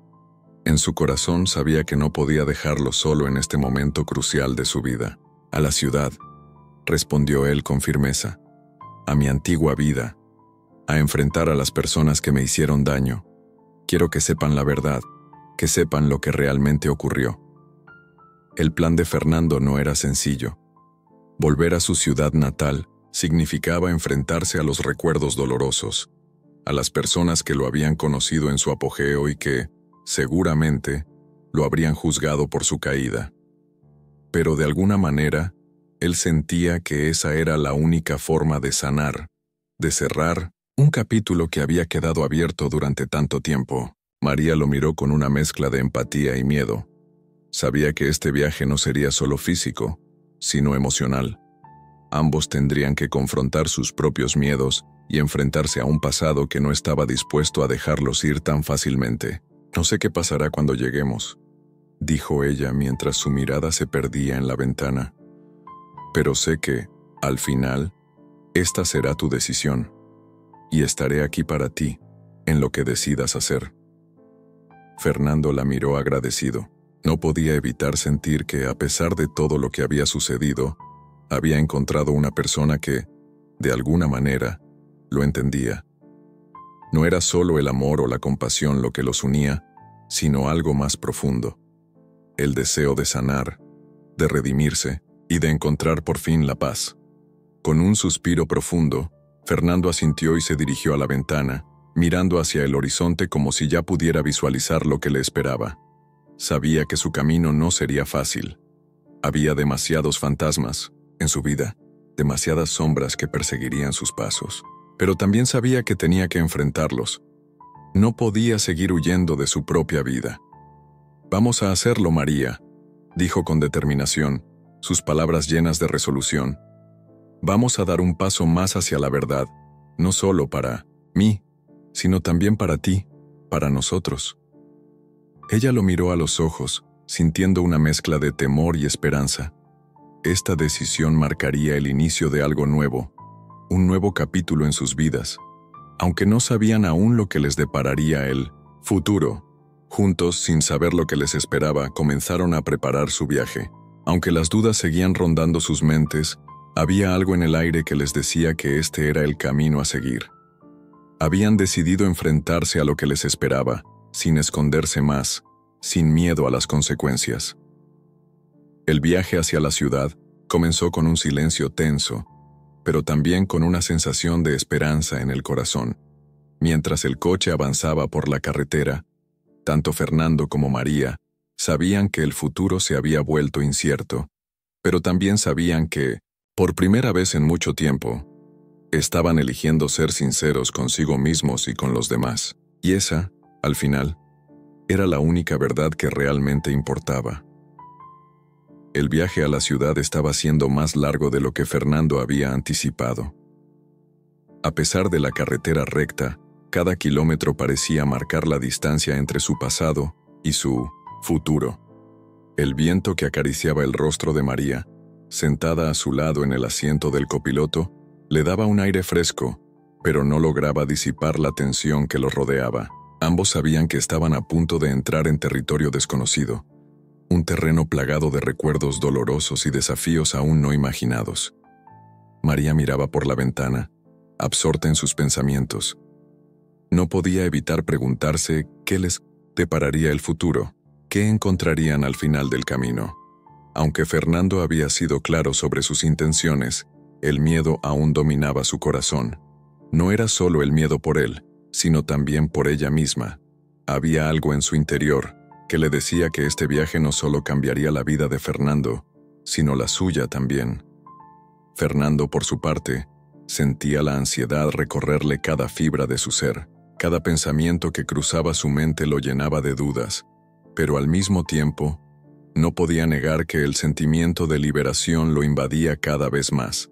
Speaker 1: En su corazón sabía que no podía dejarlo solo en este momento crucial de su vida. «A la ciudad», respondió él con firmeza. «A mi antigua vida, a enfrentar a las personas que me hicieron daño. Quiero que sepan la verdad, que sepan lo que realmente ocurrió». El plan de Fernando no era sencillo. Volver a su ciudad natal significaba enfrentarse a los recuerdos dolorosos, a las personas que lo habían conocido en su apogeo y que, seguramente, lo habrían juzgado por su caída. Pero de alguna manera, él sentía que esa era la única forma de sanar, de cerrar un capítulo que había quedado abierto durante tanto tiempo. María lo miró con una mezcla de empatía y miedo. Sabía que este viaje no sería solo físico, sino emocional. Ambos tendrían que confrontar sus propios miedos y enfrentarse a un pasado que no estaba dispuesto a dejarlos ir tan fácilmente. «No sé qué pasará cuando lleguemos», dijo ella mientras su mirada se perdía en la ventana. «Pero sé que, al final, esta será tu decisión, y estaré aquí para ti, en lo que decidas hacer». Fernando la miró agradecido. No podía evitar sentir que, a pesar de todo lo que había sucedido, había encontrado una persona que, de alguna manera, lo entendía. No era solo el amor o la compasión lo que los unía, sino algo más profundo. El deseo de sanar, de redimirse y de encontrar por fin la paz. Con un suspiro profundo, Fernando asintió y se dirigió a la ventana, mirando hacia el horizonte como si ya pudiera visualizar lo que le esperaba. Sabía que su camino no sería fácil. Había demasiados fantasmas en su vida, demasiadas sombras que perseguirían sus pasos. Pero también sabía que tenía que enfrentarlos. No podía seguir huyendo de su propia vida. «Vamos a hacerlo, María», dijo con determinación, sus palabras llenas de resolución. «Vamos a dar un paso más hacia la verdad, no solo para mí, sino también para ti, para nosotros». Ella lo miró a los ojos, sintiendo una mezcla de temor y esperanza. Esta decisión marcaría el inicio de algo nuevo, un nuevo capítulo en sus vidas. Aunque no sabían aún lo que les depararía el futuro, juntos, sin saber lo que les esperaba, comenzaron a preparar su viaje. Aunque las dudas seguían rondando sus mentes, había algo en el aire que les decía que este era el camino a seguir. Habían decidido enfrentarse a lo que les esperaba, sin esconderse más, sin miedo a las consecuencias. El viaje hacia la ciudad comenzó con un silencio tenso, pero también con una sensación de esperanza en el corazón. Mientras el coche avanzaba por la carretera, tanto Fernando como María sabían que el futuro se había vuelto incierto, pero también sabían que, por primera vez en mucho tiempo, estaban eligiendo ser sinceros consigo mismos y con los demás. Y esa, al final, era la única verdad que realmente importaba. El viaje a la ciudad estaba siendo más largo de lo que Fernando había anticipado. A pesar de la carretera recta, cada kilómetro parecía marcar la distancia entre su pasado y su futuro. El viento que acariciaba el rostro de María, sentada a su lado en el asiento del copiloto, le daba un aire fresco, pero no lograba disipar la tensión que los rodeaba. Ambos sabían que estaban a punto de entrar en territorio desconocido, un terreno plagado de recuerdos dolorosos y desafíos aún no imaginados. María miraba por la ventana, absorta en sus pensamientos. No podía evitar preguntarse qué les depararía el futuro, qué encontrarían al final del camino. Aunque Fernando había sido claro sobre sus intenciones, el miedo aún dominaba su corazón. No era solo el miedo por él, sino también por ella misma. Había algo en su interior que le decía que este viaje no solo cambiaría la vida de Fernando, sino la suya también. Fernando, por su parte, sentía la ansiedad recorrerle cada fibra de su ser. Cada pensamiento que cruzaba su mente lo llenaba de dudas, pero al mismo tiempo, no podía negar que el sentimiento de liberación lo invadía cada vez más.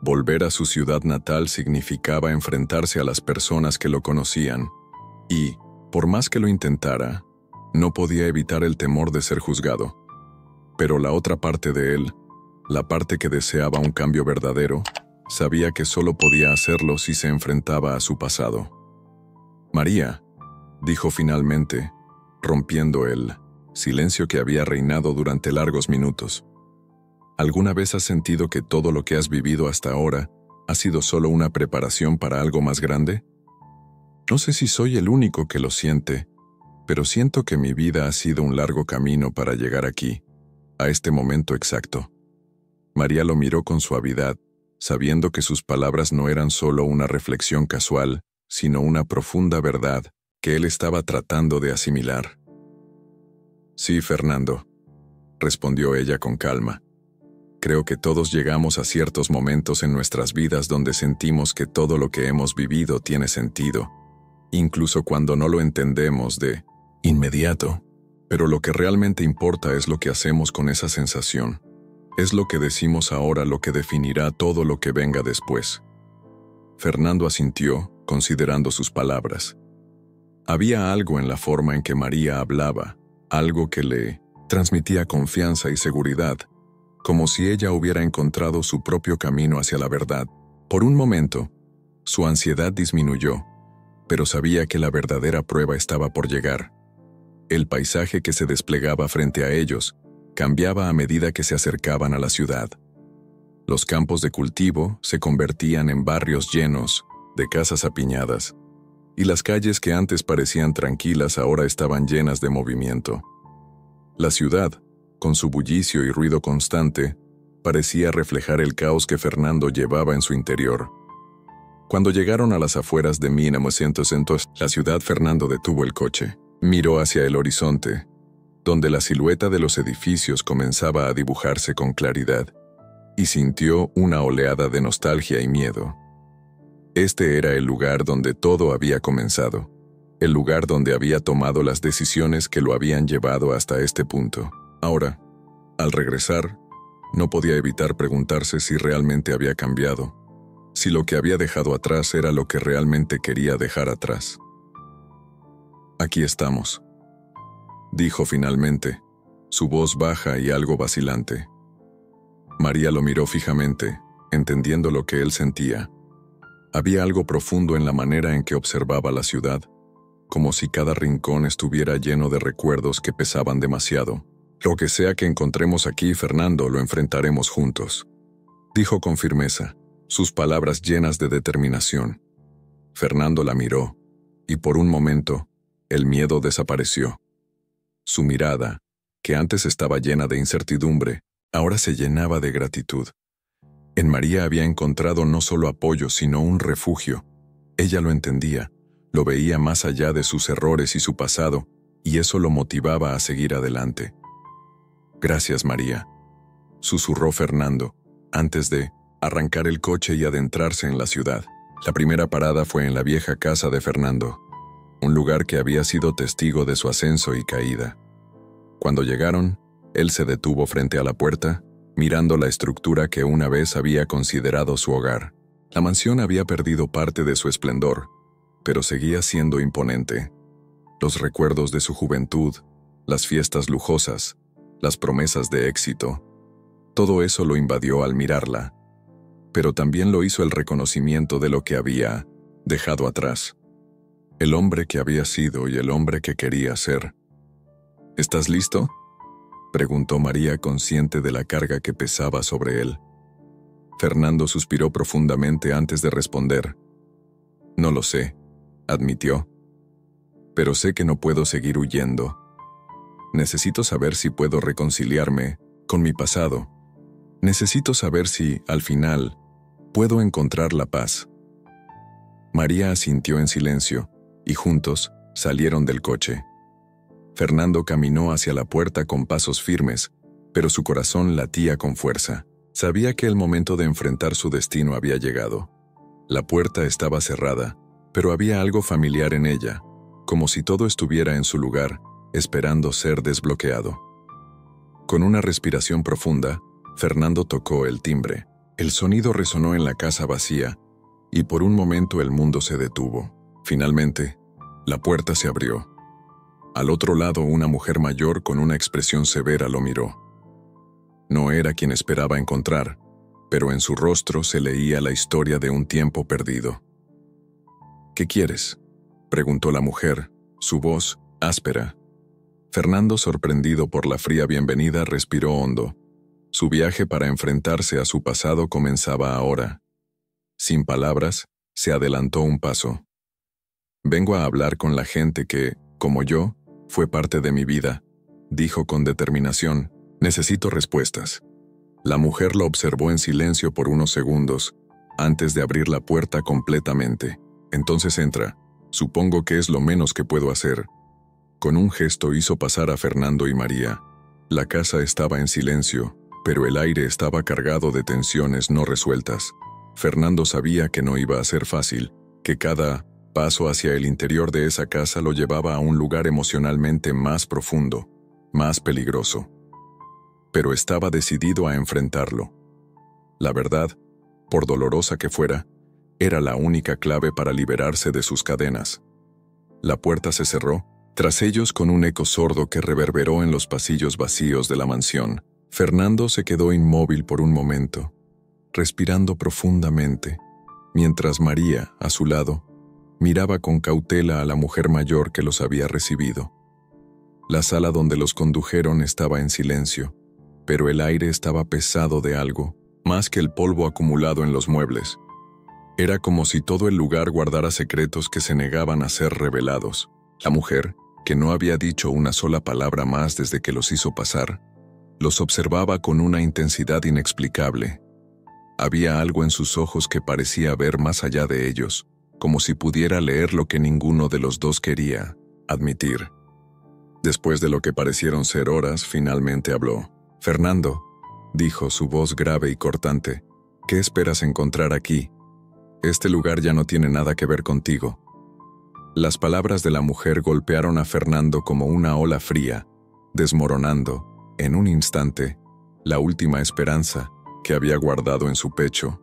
Speaker 1: Volver a su ciudad natal significaba enfrentarse a las personas que lo conocían, y, por más que lo intentara, no podía evitar el temor de ser juzgado. Pero la otra parte de él, la parte que deseaba un cambio verdadero, sabía que solo podía hacerlo si se enfrentaba a su pasado. «María», dijo finalmente, rompiendo el silencio que había reinado durante largos minutos. ¿Alguna vez has sentido que todo lo que has vivido hasta ahora ha sido solo una preparación para algo más grande? No sé si soy el único que lo siente, pero siento que mi vida ha sido un largo camino para llegar aquí, a este momento exacto. María lo miró con suavidad, sabiendo que sus palabras no eran solo una reflexión casual, sino una profunda verdad que él estaba tratando de asimilar. «Sí, Fernando», respondió ella con calma. «Creo que todos llegamos a ciertos momentos en nuestras vidas donde sentimos que todo lo que hemos vivido tiene sentido, incluso cuando no lo entendemos de inmediato. Pero lo que realmente importa es lo que hacemos con esa sensación. Es lo que decimos ahora lo que definirá todo lo que venga después. Fernando asintió, considerando sus palabras. Había algo en la forma en que María hablaba, algo que le transmitía confianza y seguridad, como si ella hubiera encontrado su propio camino hacia la verdad. Por un momento, su ansiedad disminuyó, pero sabía que la verdadera prueba estaba por llegar. El paisaje que se desplegaba frente a ellos cambiaba a medida que se acercaban a la ciudad. Los campos de cultivo se convertían en barrios llenos de casas apiñadas, y las calles que antes parecían tranquilas ahora estaban llenas de movimiento. La ciudad, con su bullicio y ruido constante, parecía reflejar el caos que Fernando llevaba en su interior. Cuando llegaron a las afueras de 1900, la ciudad, Fernando detuvo el coche. Miró hacia el horizonte, donde la silueta de los edificios comenzaba a dibujarse con claridad, y sintió una oleada de nostalgia y miedo. Este era el lugar donde todo había comenzado, el lugar donde había tomado las decisiones que lo habían llevado hasta este punto. Ahora, al regresar, no podía evitar preguntarse si realmente había cambiado, si lo que había dejado atrás era lo que realmente quería dejar atrás. «Aquí estamos», dijo finalmente, su voz baja y algo vacilante. María lo miró fijamente, entendiendo lo que él sentía. Había algo profundo en la manera en que observaba la ciudad, como si cada rincón estuviera lleno de recuerdos que pesaban demasiado. «Lo que sea que encontremos aquí, Fernando, lo enfrentaremos juntos», dijo con firmeza, sus palabras llenas de determinación. Fernando la miró, y por un momento, el miedo desapareció. Su mirada, que antes estaba llena de incertidumbre, ahora se llenaba de gratitud. En María había encontrado no solo apoyo, sino un refugio. Ella lo entendía, lo veía más allá de sus errores y su pasado, y eso lo motivaba a seguir adelante. «Gracias, María», susurró Fernando, antes de arrancar el coche y adentrarse en la ciudad. La primera parada fue en la vieja casa de Fernando, un lugar que había sido testigo de su ascenso y caída. Cuando llegaron, él se detuvo frente a la puerta, mirando la estructura que una vez había considerado su hogar. La mansión había perdido parte de su esplendor, pero seguía siendo imponente. Los recuerdos de su juventud, las fiestas lujosas, las promesas de éxito, todo eso lo invadió al mirarla, pero también lo hizo el reconocimiento de lo que había dejado atrás. El hombre que había sido y el hombre que quería ser. «¿Estás listo?», preguntó María, consciente de la carga que pesaba sobre él. Fernando suspiró profundamente antes de responder. «No lo sé», admitió. «Pero sé que no puedo seguir huyendo. Necesito saber si puedo reconciliarme con mi pasado. Necesito saber si, al final, puedo encontrar la paz». María asintió en silencio, y juntos salieron del coche. Fernando caminó hacia la puerta con pasos firmes, pero su corazón latía con fuerza. Sabía que el momento de enfrentar su destino había llegado. La puerta estaba cerrada, pero había algo familiar en ella, como si todo estuviera en su lugar, esperando ser desbloqueado. Con una respiración profunda, Fernando tocó el timbre. El sonido resonó en la casa vacía, y por un momento el mundo se detuvo. Finalmente, la puerta se abrió. Al otro lado, una mujer mayor con una expresión severa lo miró. No era quien esperaba encontrar, pero en su rostro se leía la historia de un tiempo perdido. «¿Qué quieres?», preguntó la mujer, su voz áspera. Fernando, sorprendido por la fría bienvenida, respiró hondo. Su viaje para enfrentarse a su pasado comenzaba ahora. Sin palabras, se adelantó un paso. «Vengo a hablar con la gente que, como yo, fue parte de mi vida», dijo con determinación. «Necesito respuestas». La mujer lo observó en silencio por unos segundos, antes de abrir la puerta completamente. «Entonces entra. Supongo que es lo menos que puedo hacer». Con un gesto hizo pasar a Fernando y María. La casa estaba en silencio, pero el aire estaba cargado de tensiones no resueltas. Fernando sabía que no iba a ser fácil, que cada paso hacia el interior de esa casa lo llevaba a un lugar emocionalmente más profundo. más peligroso. Pero estaba decidido a enfrentarlo. La verdad, por dolorosa que fuera, era la única clave para liberarse de sus cadenas. La puerta se cerró, tras ellos con un eco sordo que reverberó en los pasillos vacíos de la mansión. Fernando se quedó inmóvil por un momento, respirando profundamente, mientras María, a su lado, miraba con cautela a la mujer mayor que los había recibido. La sala donde los condujeron estaba en silencio, pero el aire estaba pesado de algo, más que el polvo acumulado en los muebles. Era como si todo el lugar guardara secretos que se negaban a ser revelados. La mujer, que no había dicho una sola palabra más desde que los hizo pasar, los observaba con una intensidad inexplicable. Había algo en sus ojos que parecía ver más allá de ellos, como si pudiera leer lo que ninguno de los dos quería admitir. Después de lo que parecieron ser horas, finalmente habló. «Fernando», dijo, su voz grave y cortante, «¿qué esperas encontrar aquí? Este lugar ya no tiene nada que ver contigo». Las palabras de la mujer golpearon a Fernando como una ola fría, desmoronando, en un instante, la última esperanza que había guardado en su pecho.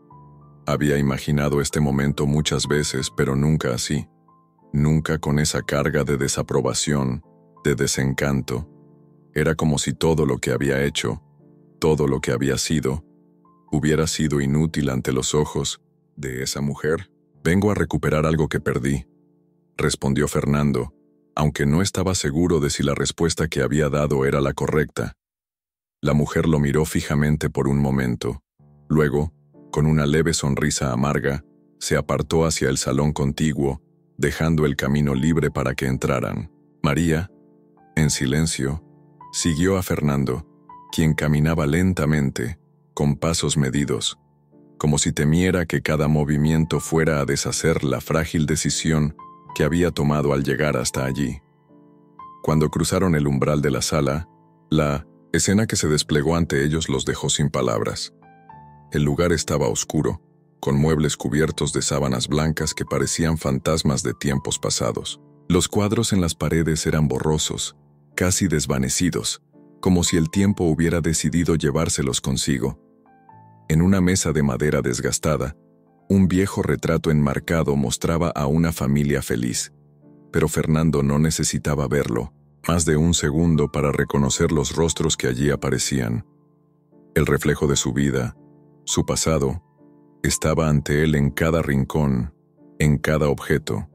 Speaker 1: Había imaginado este momento muchas veces, pero nunca así. Nunca con esa carga de desaprobación, de desencanto. Era como si todo lo que había hecho, todo lo que había sido, hubiera sido inútil ante los ojos de esa mujer. «Vengo a recuperar algo que perdí», respondió Fernando, aunque no estaba seguro de si la respuesta que había dado era la correcta. La mujer lo miró fijamente por un momento. Luego, con una leve sonrisa amarga, se apartó hacia el salón contiguo, dejando el camino libre para que entraran. María, en silencio, siguió a Fernando, quien caminaba lentamente, con pasos medidos, como si temiera que cada movimiento fuera a deshacer la frágil decisión que había tomado al llegar hasta allí. Cuando cruzaron el umbral de la sala, la escena que se desplegó ante ellos los dejó sin palabras. El lugar estaba oscuro, con muebles cubiertos de sábanas blancas que parecían fantasmas de tiempos pasados. Los cuadros en las paredes eran borrosos, casi desvanecidos, como si el tiempo hubiera decidido llevárselos consigo. En una mesa de madera desgastada, un viejo retrato enmarcado mostraba a una familia feliz, pero Fernando no necesitaba verlo, más de un segundo para reconocer los rostros que allí aparecían. El reflejo de su vida, su pasado, estaba ante él en cada rincón, en cada objeto.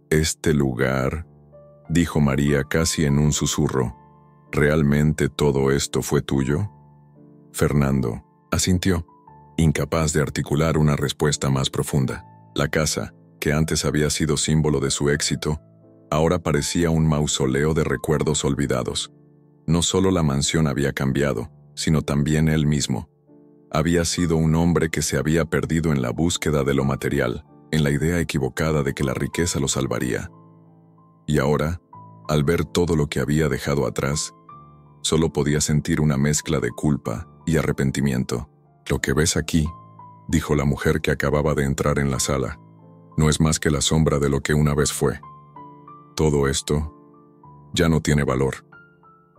Speaker 1: «Este lugar», dijo María casi en un susurro, «¿realmente todo esto fue tuyo?» Fernando asintió, incapaz de articular una respuesta más profunda. La casa, que antes había sido símbolo de su éxito, ahora parecía un mausoleo de recuerdos olvidados. No solo la mansión había cambiado, sino también él mismo. Había sido un hombre que se había perdido en la búsqueda de lo material, en la idea equivocada de que la riqueza lo salvaría. Y ahora, al ver todo lo que había dejado atrás, solo podía sentir una mezcla de culpa y arrepentimiento. «Lo que ves aquí», dijo la mujer que acababa de entrar en la sala, «no es más que la sombra de lo que una vez fue. Todo esto ya no tiene valor.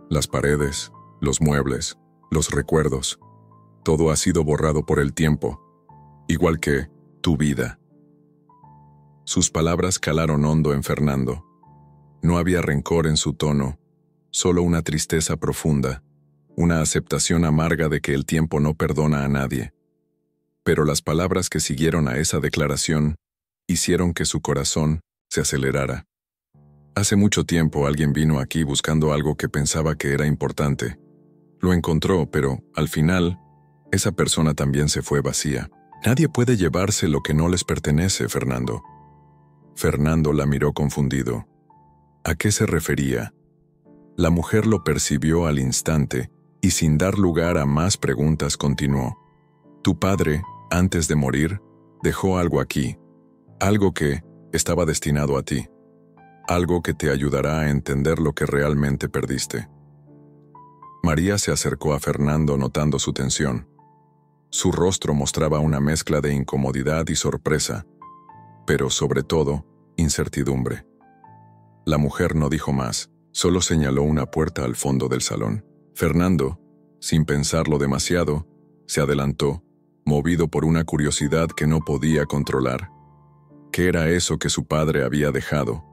Speaker 1: Las paredes, los muebles, los recuerdos, todo ha sido borrado por el tiempo, igual que tu vida». Sus palabras calaron hondo en Fernando. No había rencor en su tono, solo una tristeza profunda, una aceptación amarga de que el tiempo no perdona a nadie. Pero las palabras que siguieron a esa declaración hicieron que su corazón se acelerara. Hace mucho tiempo alguien vino aquí buscando algo que pensaba que era importante. Lo encontró, pero, al final, esa persona también se fue vacía. Nadie puede llevarse lo que no les pertenece, Fernando. Fernando la miró confundido. ¿A qué se refería? La mujer lo percibió al instante y sin dar lugar a más preguntas continuó. Tu padre, antes de morir, dejó algo aquí, algo que estaba destinado a ti, algo que te ayudará a entender lo que realmente perdiste. María se acercó a Fernando notando su tensión. Su rostro mostraba una mezcla de incomodidad y sorpresa, pero sobre todo, incertidumbre. La mujer no dijo más, Solo señaló una puerta al fondo del salón. Fernando, sin pensarlo demasiado, se adelantó, movido por una curiosidad que no podía controlar. ¿Qué era eso que su padre había dejado?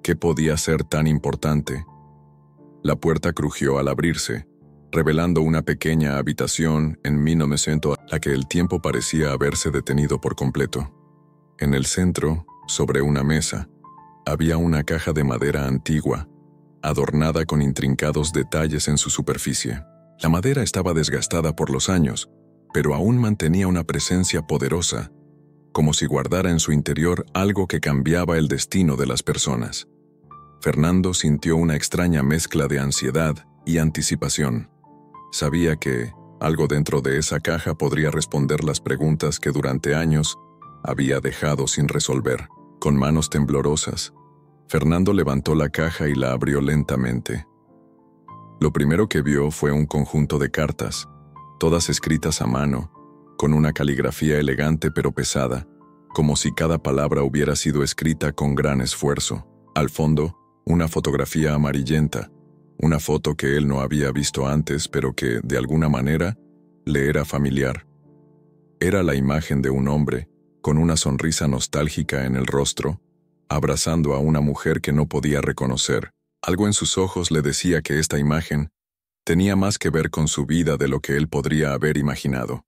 Speaker 1: ¿Qué podía ser tan importante? La puerta crujió al abrirse, revelando una pequeña habitación en 1900, la que el tiempo parecía haberse detenido por completo. En el centro, sobre una mesa, había una caja de madera antigua, adornada con intrincados detalles en su superficie. La madera estaba desgastada por los años, pero aún mantenía una presencia poderosa, como si guardara en su interior algo que cambiaba el destino de las personas. Fernando sintió una extraña mezcla de ansiedad y anticipación. Sabía que algo dentro de esa caja podría responder las preguntas que durante años había dejado sin resolver. Con manos temblorosas, Fernando levantó la caja y la abrió lentamente. Lo primero que vio fue un conjunto de cartas, todas escritas a mano, con una caligrafía elegante pero pesada, como si cada palabra hubiera sido escrita con gran esfuerzo. Al fondo, una fotografía amarillenta, una foto que él no había visto antes, pero que, de alguna manera, le era familiar. Era la imagen de un hombre, con una sonrisa nostálgica en el rostro, abrazando a una mujer que no podía reconocer. Algo en sus ojos le decía que esta imagen tenía más que ver con su vida de lo que él podría haber imaginado.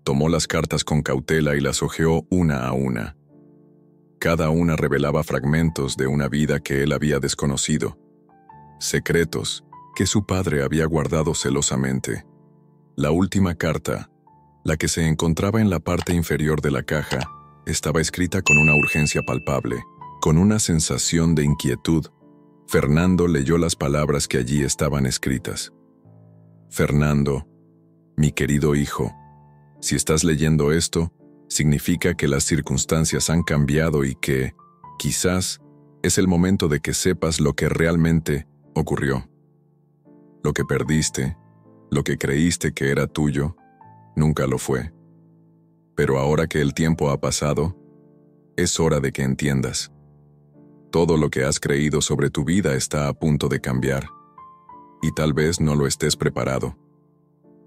Speaker 1: Tomó las cartas con cautela y las hojeó una a una. Cada una revelaba fragmentos de una vida que él había desconocido, secretos que su padre había guardado celosamente. La última carta, la que se encontraba en la parte inferior de la caja, estaba escrita con una urgencia palpable. Con una sensación de inquietud, Fernando leyó las palabras que allí estaban escritas. Fernando, mi querido hijo, si estás leyendo esto, significa que las circunstancias han cambiado y que, quizás, es el momento de que sepas lo que realmente ocurrió. Lo que perdiste, lo que creíste que era tuyo, nunca lo fue. Pero ahora que el tiempo ha pasado, es hora de que entiendas. Todo lo que has creído sobre tu vida está a punto de cambiar, y tal vez no lo estés preparado.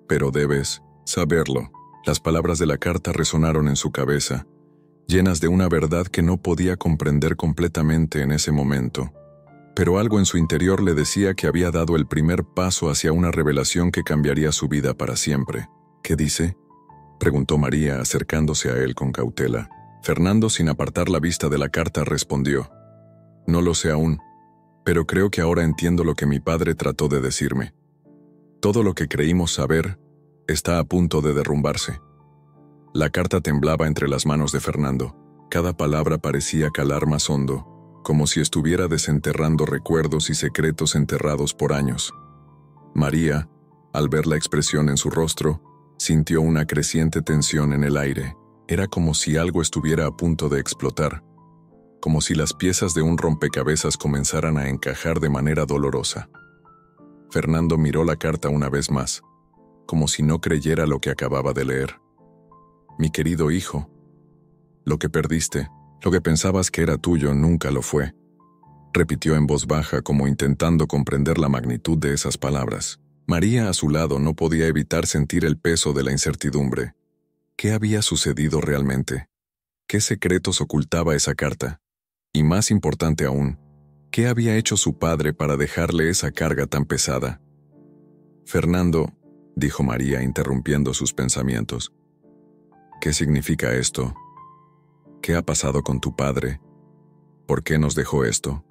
Speaker 1: Pero debes saberlo. Las palabras de la carta resonaron en su cabeza, llenas de una verdad que no podía comprender completamente en ese momento. Pero algo en su interior le decía que había dado el primer paso hacia una revelación que cambiaría su vida para siempre. ¿Qué dice?, preguntó María, acercándose a él con cautela. Fernando, sin apartar la vista de la carta, respondió: No lo sé aún, pero creo que ahora entiendo lo que mi padre trató de decirme. Todo lo que creímos saber está a punto de derrumbarse. La carta temblaba entre las manos de Fernando. Cada palabra parecía calar más hondo, como si estuviera desenterrando recuerdos y secretos enterrados por años. María, al ver la expresión en su rostro, sintió una creciente tensión en el aire. Era como si algo estuviera a punto de explotar, como si las piezas de un rompecabezas comenzaran a encajar de manera dolorosa. Fernando miró la carta una vez más, como si no creyera lo que acababa de leer. Mi querido hijo, lo que perdiste, lo que pensabas que era tuyo, nunca lo fue, repitió en voz baja, como intentando comprender la magnitud de esas palabras. María, a su lado, no podía evitar sentir el peso de la incertidumbre. ¿Qué había sucedido realmente? ¿Qué secretos ocultaba esa carta? Y más importante aún, ¿qué había hecho su padre para dejarle esa carga tan pesada? Fernando, dijo María, interrumpiendo sus pensamientos. ¿Qué significa esto? ¿Qué ha pasado con tu padre? ¿Por qué nos dejó esto?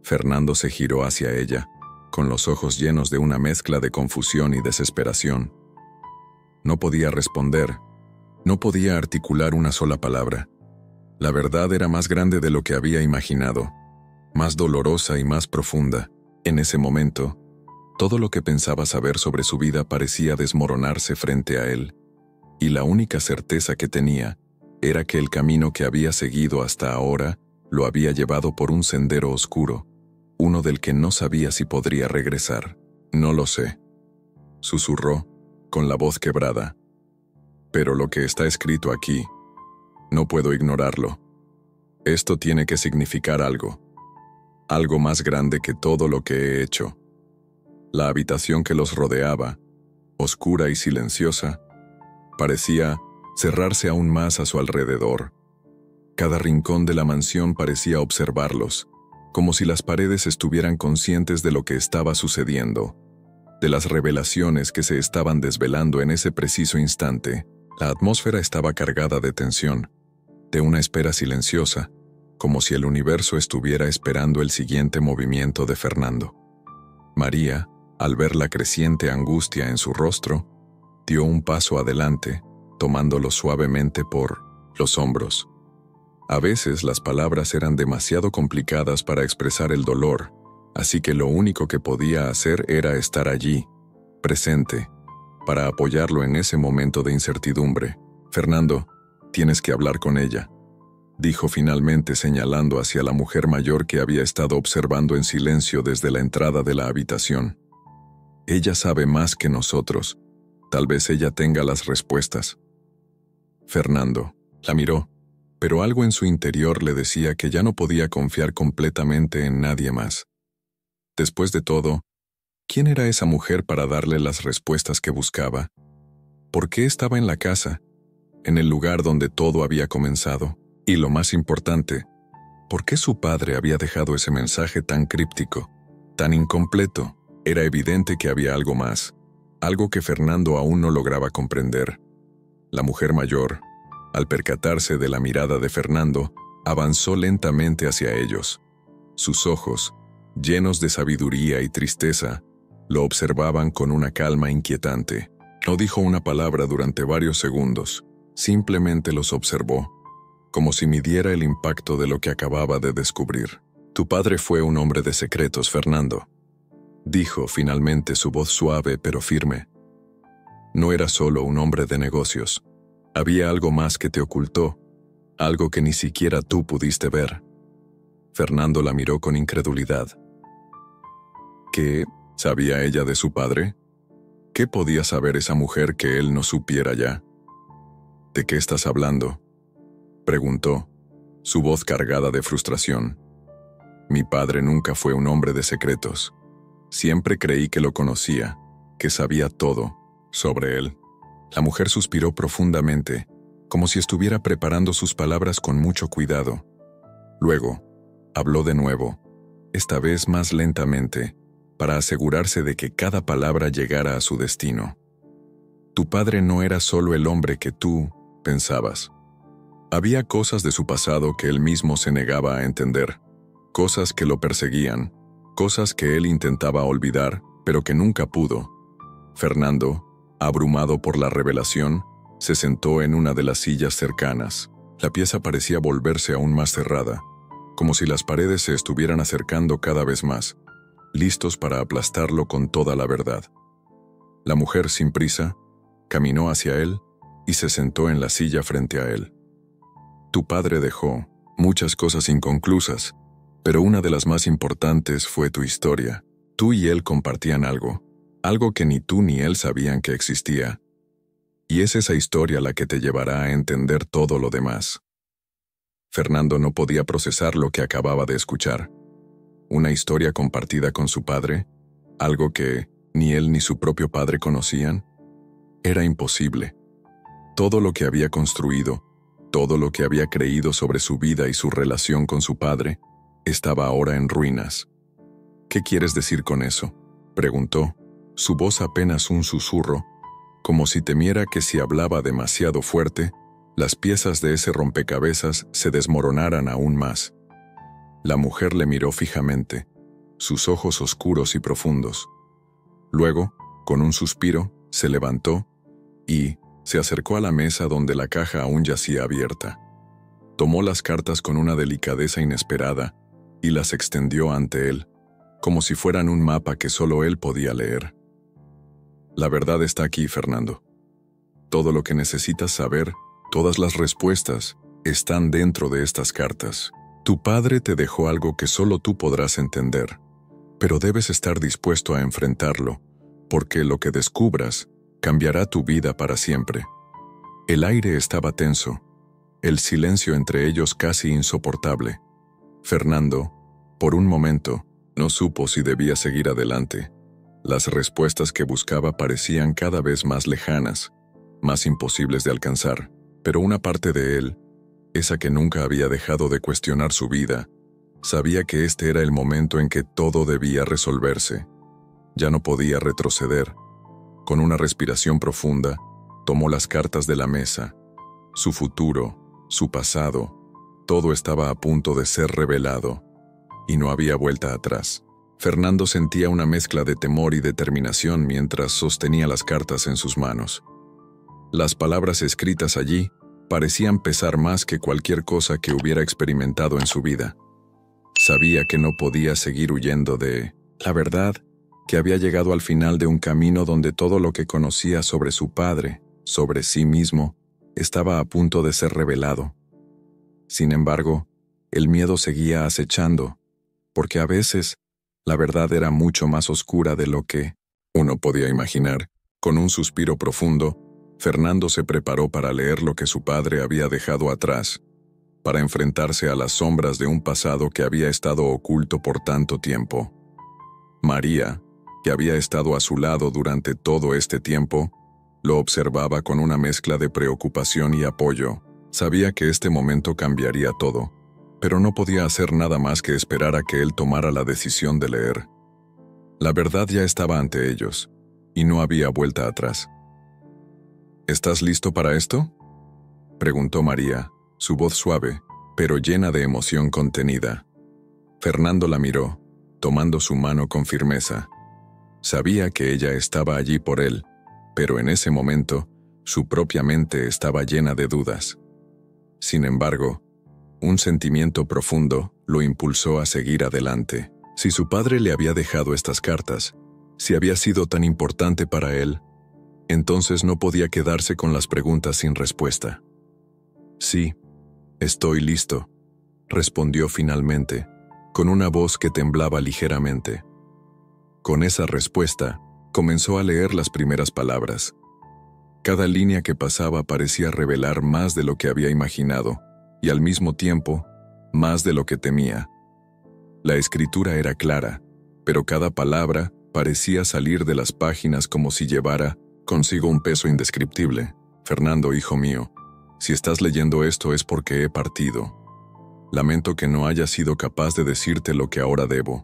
Speaker 1: Fernando se giró hacia ella, con los ojos llenos de una mezcla de confusión y desesperación. No podía responder, no podía articular una sola palabra. La verdad era más grande de lo que había imaginado, más dolorosa y más profunda. En ese momento, todo lo que pensaba saber sobre su vida parecía desmoronarse frente a él, y la única certeza que tenía era que el camino que había seguido hasta ahora lo había llevado por un sendero oscuro, uno del que no sabía si podría regresar. No lo sé, susurró, con la voz quebrada. Pero lo que está escrito aquí, no puedo ignorarlo. Esto tiene que significar algo. algo más grande que todo lo que he hecho. La habitación que los rodeaba, oscura y silenciosa, parecía cerrarse aún más a su alrededor. Cada rincón de la mansión parecía observarlos, como si las paredes estuvieran conscientes de lo que estaba sucediendo, de las revelaciones que se estaban desvelando en ese preciso instante. La atmósfera estaba cargada de tensión, de una espera silenciosa, como si el universo estuviera esperando el siguiente movimiento de Fernando. María, al ver la creciente angustia en su rostro, dio un paso adelante, tomándolo suavemente por los hombros. A veces las palabras eran demasiado complicadas para expresar el dolor, así que lo único que podía hacer era estar allí, presente, para apoyarlo en ese momento de incertidumbre. «Fernando, tienes que hablar con ella», dijo finalmente señalando hacia la mujer mayor que había estado observando en silencio desde la entrada de la habitación. «Ella sabe más que nosotros. Tal vez ella tenga las respuestas». Fernando la miró, pero algo en su interior le decía que ya no podía confiar completamente en nadie más. Después de todo, ¿quién era esa mujer para darle las respuestas que buscaba? ¿Por qué estaba en la casa, en el lugar donde todo había comenzado? Y lo más importante, ¿por qué su padre había dejado ese mensaje tan críptico, tan incompleto? Era evidente que había algo más, algo que Fernando aún no lograba comprender. La mujer mayor, al percatarse de la mirada de Fernando, avanzó lentamente hacia ellos. Sus ojos, llenos de sabiduría y tristeza, lo observaban con una calma inquietante. No dijo una palabra durante varios segundos, simplemente los observó, como si midiera el impacto de lo que acababa de descubrir. «Tu padre fue un hombre de secretos, Fernando», dijo finalmente, su voz suave pero firme. «No era solo un hombre de negocios. Había algo más que te ocultó, algo que ni siquiera tú pudiste ver». Fernando la miró con incredulidad. ¿Qué sabía ella de su padre? ¿Qué podía saber esa mujer que él no supiera ya? «¿De qué estás hablando?», preguntó, su voz cargada de frustración. «Mi padre nunca fue un hombre de secretos. Siempre creí que lo conocía, que sabía todo sobre él». La mujer suspiró profundamente, como si estuviera preparando sus palabras con mucho cuidado. Luego, habló de nuevo, esta vez más lentamente, para asegurarse de que cada palabra llegara a su destino. «Tu padre no era solo el hombre que tú pensabas. Había cosas de su pasado que él mismo se negaba a entender, cosas que lo perseguían, cosas que él intentaba olvidar, pero que nunca pudo». Fernando, abrumado por la revelación, se sentó en una de las sillas cercanas. La pieza parecía volverse aún más cerrada, como si las paredes se estuvieran acercando cada vez más, listos para aplastarlo con toda la verdad. La mujer, sin prisa, caminó hacia él y se sentó en la silla frente a él. «Tu padre dejó muchas cosas inconclusas, pero una de las más importantes fue tu historia. Tú y él compartían algo que ni tú ni él sabían que existía. Y es esa historia la que te llevará a entender todo lo demás». Fernando no podía procesar lo que acababa de escuchar. Una historia compartida con su padre, algo que ni él ni su propio padre conocían. Era imposible. Todo lo que había construido, todo lo que había creído sobre su vida y su relación con su padre, estaba ahora en ruinas. «¿Qué quieres decir con eso?», preguntó, su voz apenas un susurro, como si temiera que si hablaba demasiado fuerte, las piezas de ese rompecabezas se desmoronaran aún más. La mujer le miró fijamente, sus ojos oscuros y profundos. Luego, con un suspiro, se levantó y se acercó a la mesa donde la caja aún yacía abierta. Tomó las cartas con una delicadeza inesperada y las extendió ante él, como si fueran un mapa que solo él podía leer. «La verdad está aquí, Fernando. Todo lo que necesitas saber, todas las respuestas, están dentro de estas cartas. Tu padre te dejó algo que solo tú podrás entender, pero debes estar dispuesto a enfrentarlo, porque lo que descubras cambiará tu vida para siempre». El aire estaba tenso, el silencio entre ellos casi insoportable. Fernando, Por un momento, no supo si debía seguir adelante. Las respuestas que buscaba parecían cada vez más lejanas, más imposibles de alcanzar, pero una parte de él, esa que nunca había dejado de cuestionar su vida, sabía que este era el momento en que todo debía resolverse. Ya no podía retroceder. Con una respiración profunda, tomó las cartas de la mesa. Su futuro, su pasado, todo estaba a punto de ser revelado, y no había vuelta atrás. Fernando sentía una mezcla de temor y determinación mientras sostenía las cartas en sus manos. Las palabras escritas allí parecían pesar más que cualquier cosa que hubiera experimentado en su vida. Sabía que no podía seguir huyendo de la verdad, que había llegado al final de un camino donde todo lo que conocía sobre su padre, sobre sí mismo, estaba a punto de ser revelado. Sin embargo, el miedo seguía acechando, porque a veces la verdad era mucho más oscura de lo que uno podía imaginar. Con un suspiro profundo, Fernando se preparó para leer lo que su padre había dejado atrás, para enfrentarse a las sombras de un pasado que había estado oculto por tanto tiempo. María, que había estado a su lado durante todo este tiempo, lo observaba con una mezcla de preocupación y apoyo. Sabía que este momento cambiaría todo, pero no podía hacer nada más que esperar a que él tomara la decisión de leer. La verdad ya estaba ante ellos, y no había vuelta atrás. ¿Estás listo para esto?, preguntó María, su voz suave, pero llena de emoción contenida. Fernando la miró, tomando su mano con firmeza. Sabía que ella estaba allí por él, pero en ese momento, su propia mente estaba llena de dudas. Sin embargo, un sentimiento profundo lo impulsó a seguir adelante. Si su padre le había dejado estas cartas, si había sido tan importante para él, entonces no podía quedarse con las preguntas sin respuesta. «Sí, estoy listo», respondió finalmente, con una voz que temblaba ligeramente. Con esa respuesta, comenzó a leer las primeras palabras. Cada línea que pasaba parecía revelar más de lo que había imaginado, y al mismo tiempo, más de lo que temía. La escritura era clara, pero cada palabra parecía salir de las páginas como si llevara consigo un peso indescriptible. «Fernando, hijo mío, si estás leyendo esto es porque he partido. Lamento que no haya sido capaz de decirte lo que ahora debo.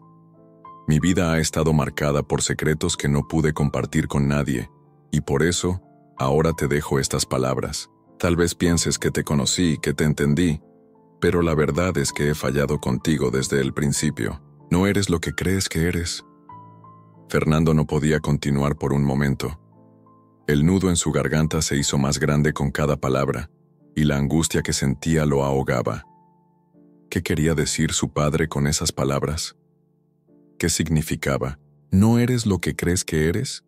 Speaker 1: Mi vida ha estado marcada por secretos que no pude compartir con nadie, y por eso, ahora te dejo estas palabras. Tal vez pienses que te conocí, que te entendí, pero la verdad es que he fallado contigo desde el principio. No eres lo que crees que eres». Fernando no podía continuar por un momento. El nudo en su garganta se hizo más grande con cada palabra, y la angustia que sentía lo ahogaba. ¿Qué quería decir su padre con esas palabras? ¿Qué significaba? ¿No eres lo que crees que eres?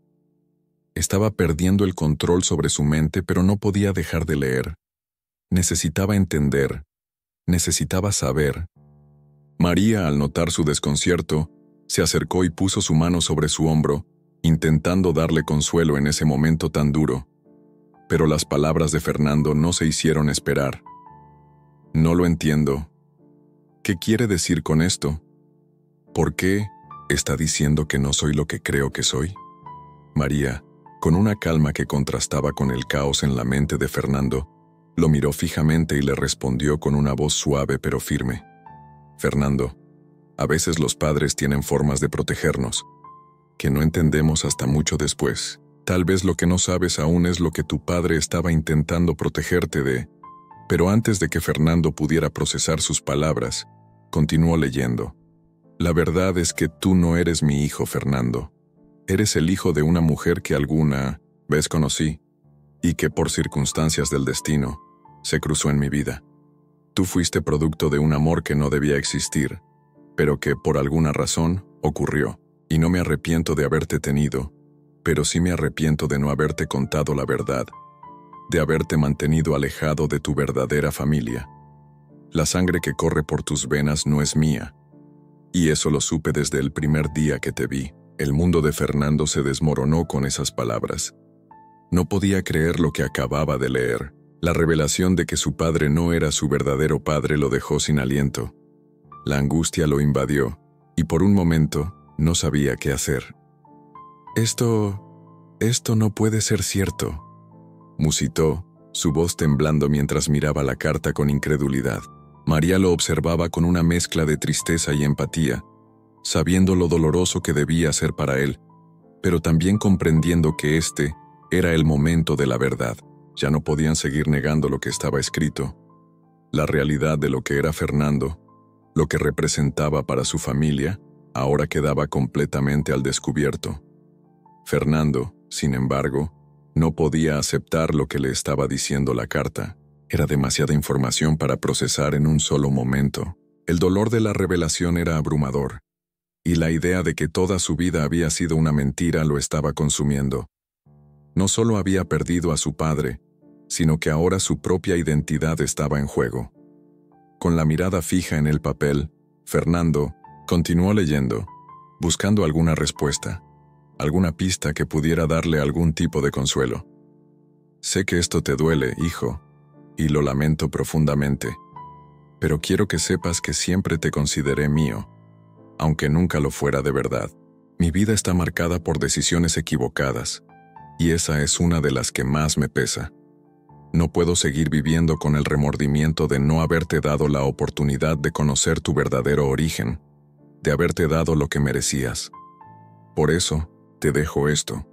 Speaker 1: Estaba perdiendo el control sobre su mente, pero no podía dejar de leer. Necesitaba entender. Necesitaba saber. María, al notar su desconcierto, se acercó y puso su mano sobre su hombro, intentando darle consuelo en ese momento tan duro. Pero las palabras de Fernando no se hicieron esperar. «No lo entiendo. ¿Qué quiere decir con esto? ¿Por qué está diciendo que no soy lo que creo que soy?» María, con una calma que contrastaba con el caos en la mente de Fernando, lo miró fijamente y le respondió con una voz suave pero firme. «Fernando, a veces los padres tienen formas de protegernos, que no entendemos hasta mucho después. Tal vez lo que no sabes aún es lo que tu padre estaba intentando protegerte de». Pero antes de que Fernando pudiera procesar sus palabras, continuó leyendo. «La verdad es que tú no eres mi hijo, Fernando. Eres el hijo de una mujer que alguna vez conocí, y que por circunstancias del destino, se cruzó en mi vida. Tú fuiste producto de un amor que no debía existir, pero que por alguna razón ocurrió, y no me arrepiento de haberte tenido, pero sí me arrepiento de no haberte contado la verdad, de haberte mantenido alejado de tu verdadera familia. La sangre que corre por tus venas no es mía, y eso lo supe desde el primer día que te vi». El mundo de Fernando se desmoronó con esas palabras. No podía creer lo que acababa de leer. La revelación de que su padre no era su verdadero padre lo dejó sin aliento. La angustia lo invadió, y por un momento no sabía qué hacer. Esto no puede ser cierto, musitó, su voz temblando mientras miraba la carta con incredulidad. María lo observaba con una mezcla de tristeza y empatía, sabiendo lo doloroso que debía ser para él, pero también comprendiendo que este era el momento de la verdad. Ya no podían seguir negando lo que estaba escrito. La realidad de lo que era Fernando, lo que representaba para su familia, ahora quedaba completamente al descubierto. Fernando, sin embargo, no podía aceptar lo que le estaba diciendo la carta. Era demasiada información para procesar en un solo momento. El dolor de la revelación era abrumador, y la idea de que toda su vida había sido una mentira lo estaba consumiendo. No solo había perdido a su padre, sino que ahora su propia identidad estaba en juego. Con la mirada fija en el papel, Fernando continuó leyendo, buscando alguna respuesta, alguna pista que pudiera darle algún tipo de consuelo. Sé que esto te duele, hijo, y lo lamento profundamente, pero quiero que sepas que siempre te consideré mío, aunque nunca lo fuera de verdad. Mi vida está marcada por decisiones equivocadas, y esa es una de las que más me pesa. No puedo seguir viviendo con el remordimiento de no haberte dado la oportunidad de conocer tu verdadero origen, de haberte dado lo que merecías. Por eso, te dejo esto,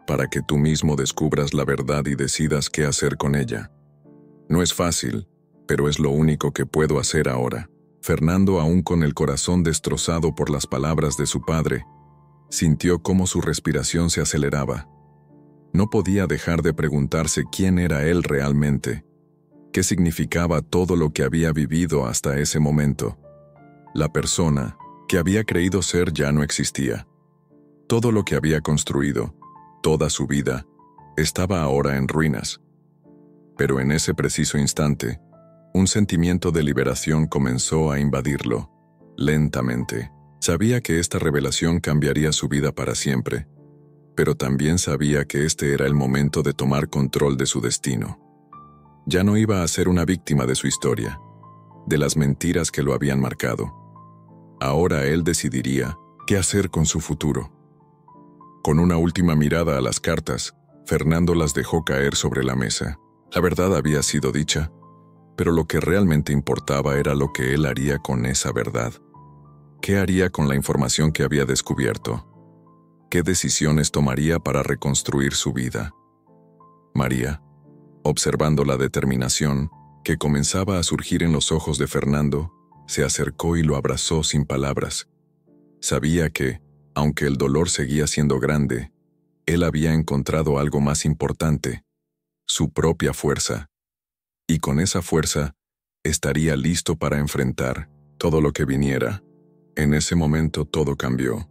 Speaker 1: para que tú mismo descubras la verdad y decidas qué hacer con ella. No es fácil, pero es lo único que puedo hacer ahora. Fernando, aún con el corazón destrozado por las palabras de su padre, sintió cómo su respiración se aceleraba. No podía dejar de preguntarse quién era él realmente, qué significaba todo lo que había vivido hasta ese momento. La persona que había creído ser ya no existía. Todo lo que había construido, toda su vida, estaba ahora en ruinas. Pero en ese preciso instante, un sentimiento de liberación comenzó a invadirlo, lentamente. Sabía que esta revelación cambiaría su vida para siempre, pero también sabía que este era el momento de tomar control de su destino. Ya no iba a ser una víctima de su historia, de las mentiras que lo habían marcado. Ahora él decidiría qué hacer con su futuro. Con una última mirada a las cartas, Fernando las dejó caer sobre la mesa. La verdad había sido dicha, pero lo que realmente importaba era lo que él haría con esa verdad. ¿Qué haría con la información que había descubierto? ¿Qué decisiones tomaría para reconstruir su vida? María, observando la determinación que comenzaba a surgir en los ojos de Fernando, se acercó y lo abrazó sin palabras. Sabía que, aunque el dolor seguía siendo grande, él había encontrado algo más importante, su propia fuerza. Y con esa fuerza, estaría listo para enfrentar todo lo que viniera. En ese momento todo cambió.